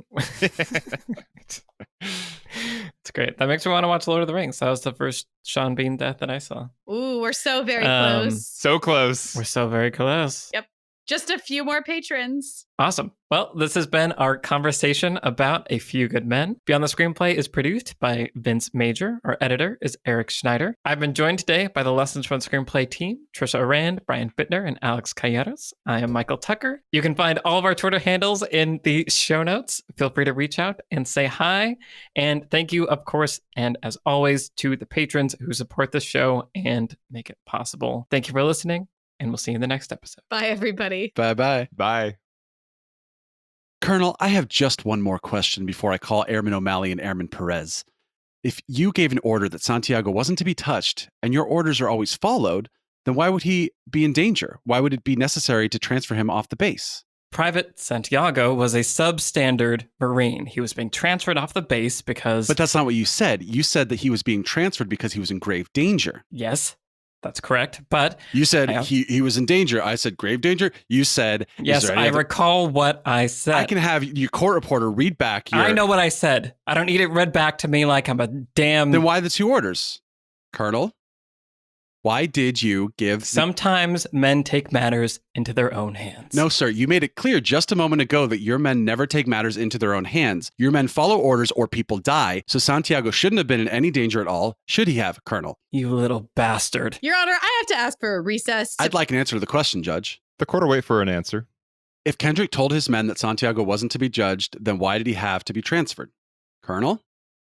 It's great. That makes me want to watch Lord of the Rings. That was the first Sean Bean death that I saw. Ooh, we're so very close. So close. We're so very close. Yep. Just a few more patrons. Awesome. Well, this has been our conversation about A Few Good Men. Beyond the Screenplay is produced by Vince Major. Our editor is Eric Schneider. I've been joined today by the Lessons from Screenplay team, Trisha Arand, Brian Bittner, and Alex Calleros. I am Michael Tucker. You can find all of our Twitter handles in the show notes. Feel free to reach out and say hi. And thank you, of course, and as always, to the patrons who support the show and make it possible. Thank you for listening, and we'll see you in the next episode. Bye, everybody. Bye-bye. Bye. Colonel, I have just one more question before I call Airman O'Malley and Airman Perez. If you gave an order that Santiago wasn't to be touched, and your orders are always followed, then why would he be in danger? Why would it be necessary to transfer him off the base? Private Santiago was a substandard Marine. He was being transferred off the base because... But that's not what you said. You said that he was being transferred because he was in grave danger. Yes, that's correct. But you said he was in danger. I said grave danger. You said... Yes, I recall what I said. I can have your court reporter read back your... I know what I said. I don't need it read back to me like I'm a damn... Then why the two orders, Colonel? Why did you give... Sometimes men take matters into their own hands. No, sir. You made it clear just a moment ago that your men never take matters into their own hands. Your men follow orders or people die. So Santiago shouldn't have been in any danger at all. Should he have, Colonel? You little bastard. Your Honor, I have to ask for a recess. I'd like an answer to the question, Judge. The court will wait for an answer. If Kendrick told his men that Santiago wasn't to be judged, then why did he have to be transferred? Colonel?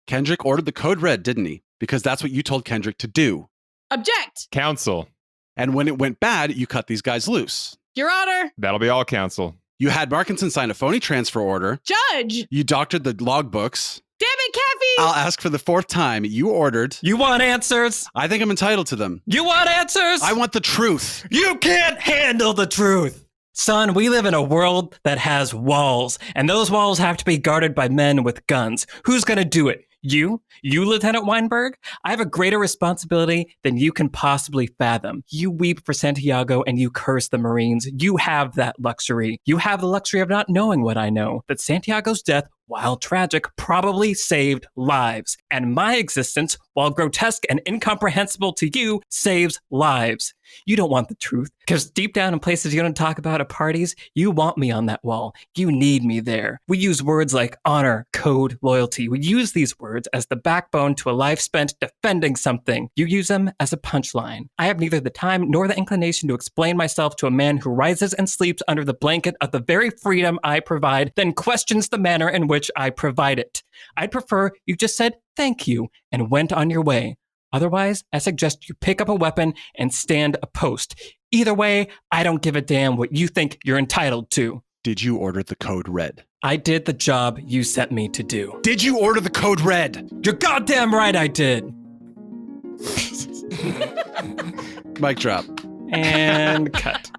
Kendrick ordered the code red, didn't he? Because that's what you told Kendrick to do. Object. Counsel. And when it went bad, you cut these guys loose. Your Honor. That'll be all, counsel. You had Markinson sign a phony transfer order. Judge. You doctored the logbooks. Damn it, Caffey. I'll ask for the 4th time. You ordered. You want answers? I think I'm entitled to them. You want answers? I want the truth. You can't handle the truth. Son, we live in a world that has walls, and those walls have to be guarded by men with guns. Who's going to do it? You, Lieutenant Weinberg? I have a greater responsibility than you can possibly fathom. You weep for Santiago and you curse the Marines. You have that luxury. You have the luxury of not knowing what I know, that Santiago's death, while tragic, probably saved lives. And my existence, while grotesque and incomprehensible to you, saves lives. You don't want the truth, because deep down in places you don't talk about at parties, you want me on that wall. You need me there. We use words like honor, code, loyalty. We use these words as the backbone to a life spent defending something. You use them as a punchline. I have neither the time nor the inclination to explain myself to a man who rises and sleeps under the blanket of the very freedom I provide, then questions the manner in which I provide it. I'd prefer you just said thank you and went on your way. Otherwise, I suggest you pick up a weapon and stand a post. Either way, I don't give a damn what you think you're entitled to. Did you order the code red? I did the job you sent me to do. Did you order the code red? You're goddamn right I did. Mic drop. And cut.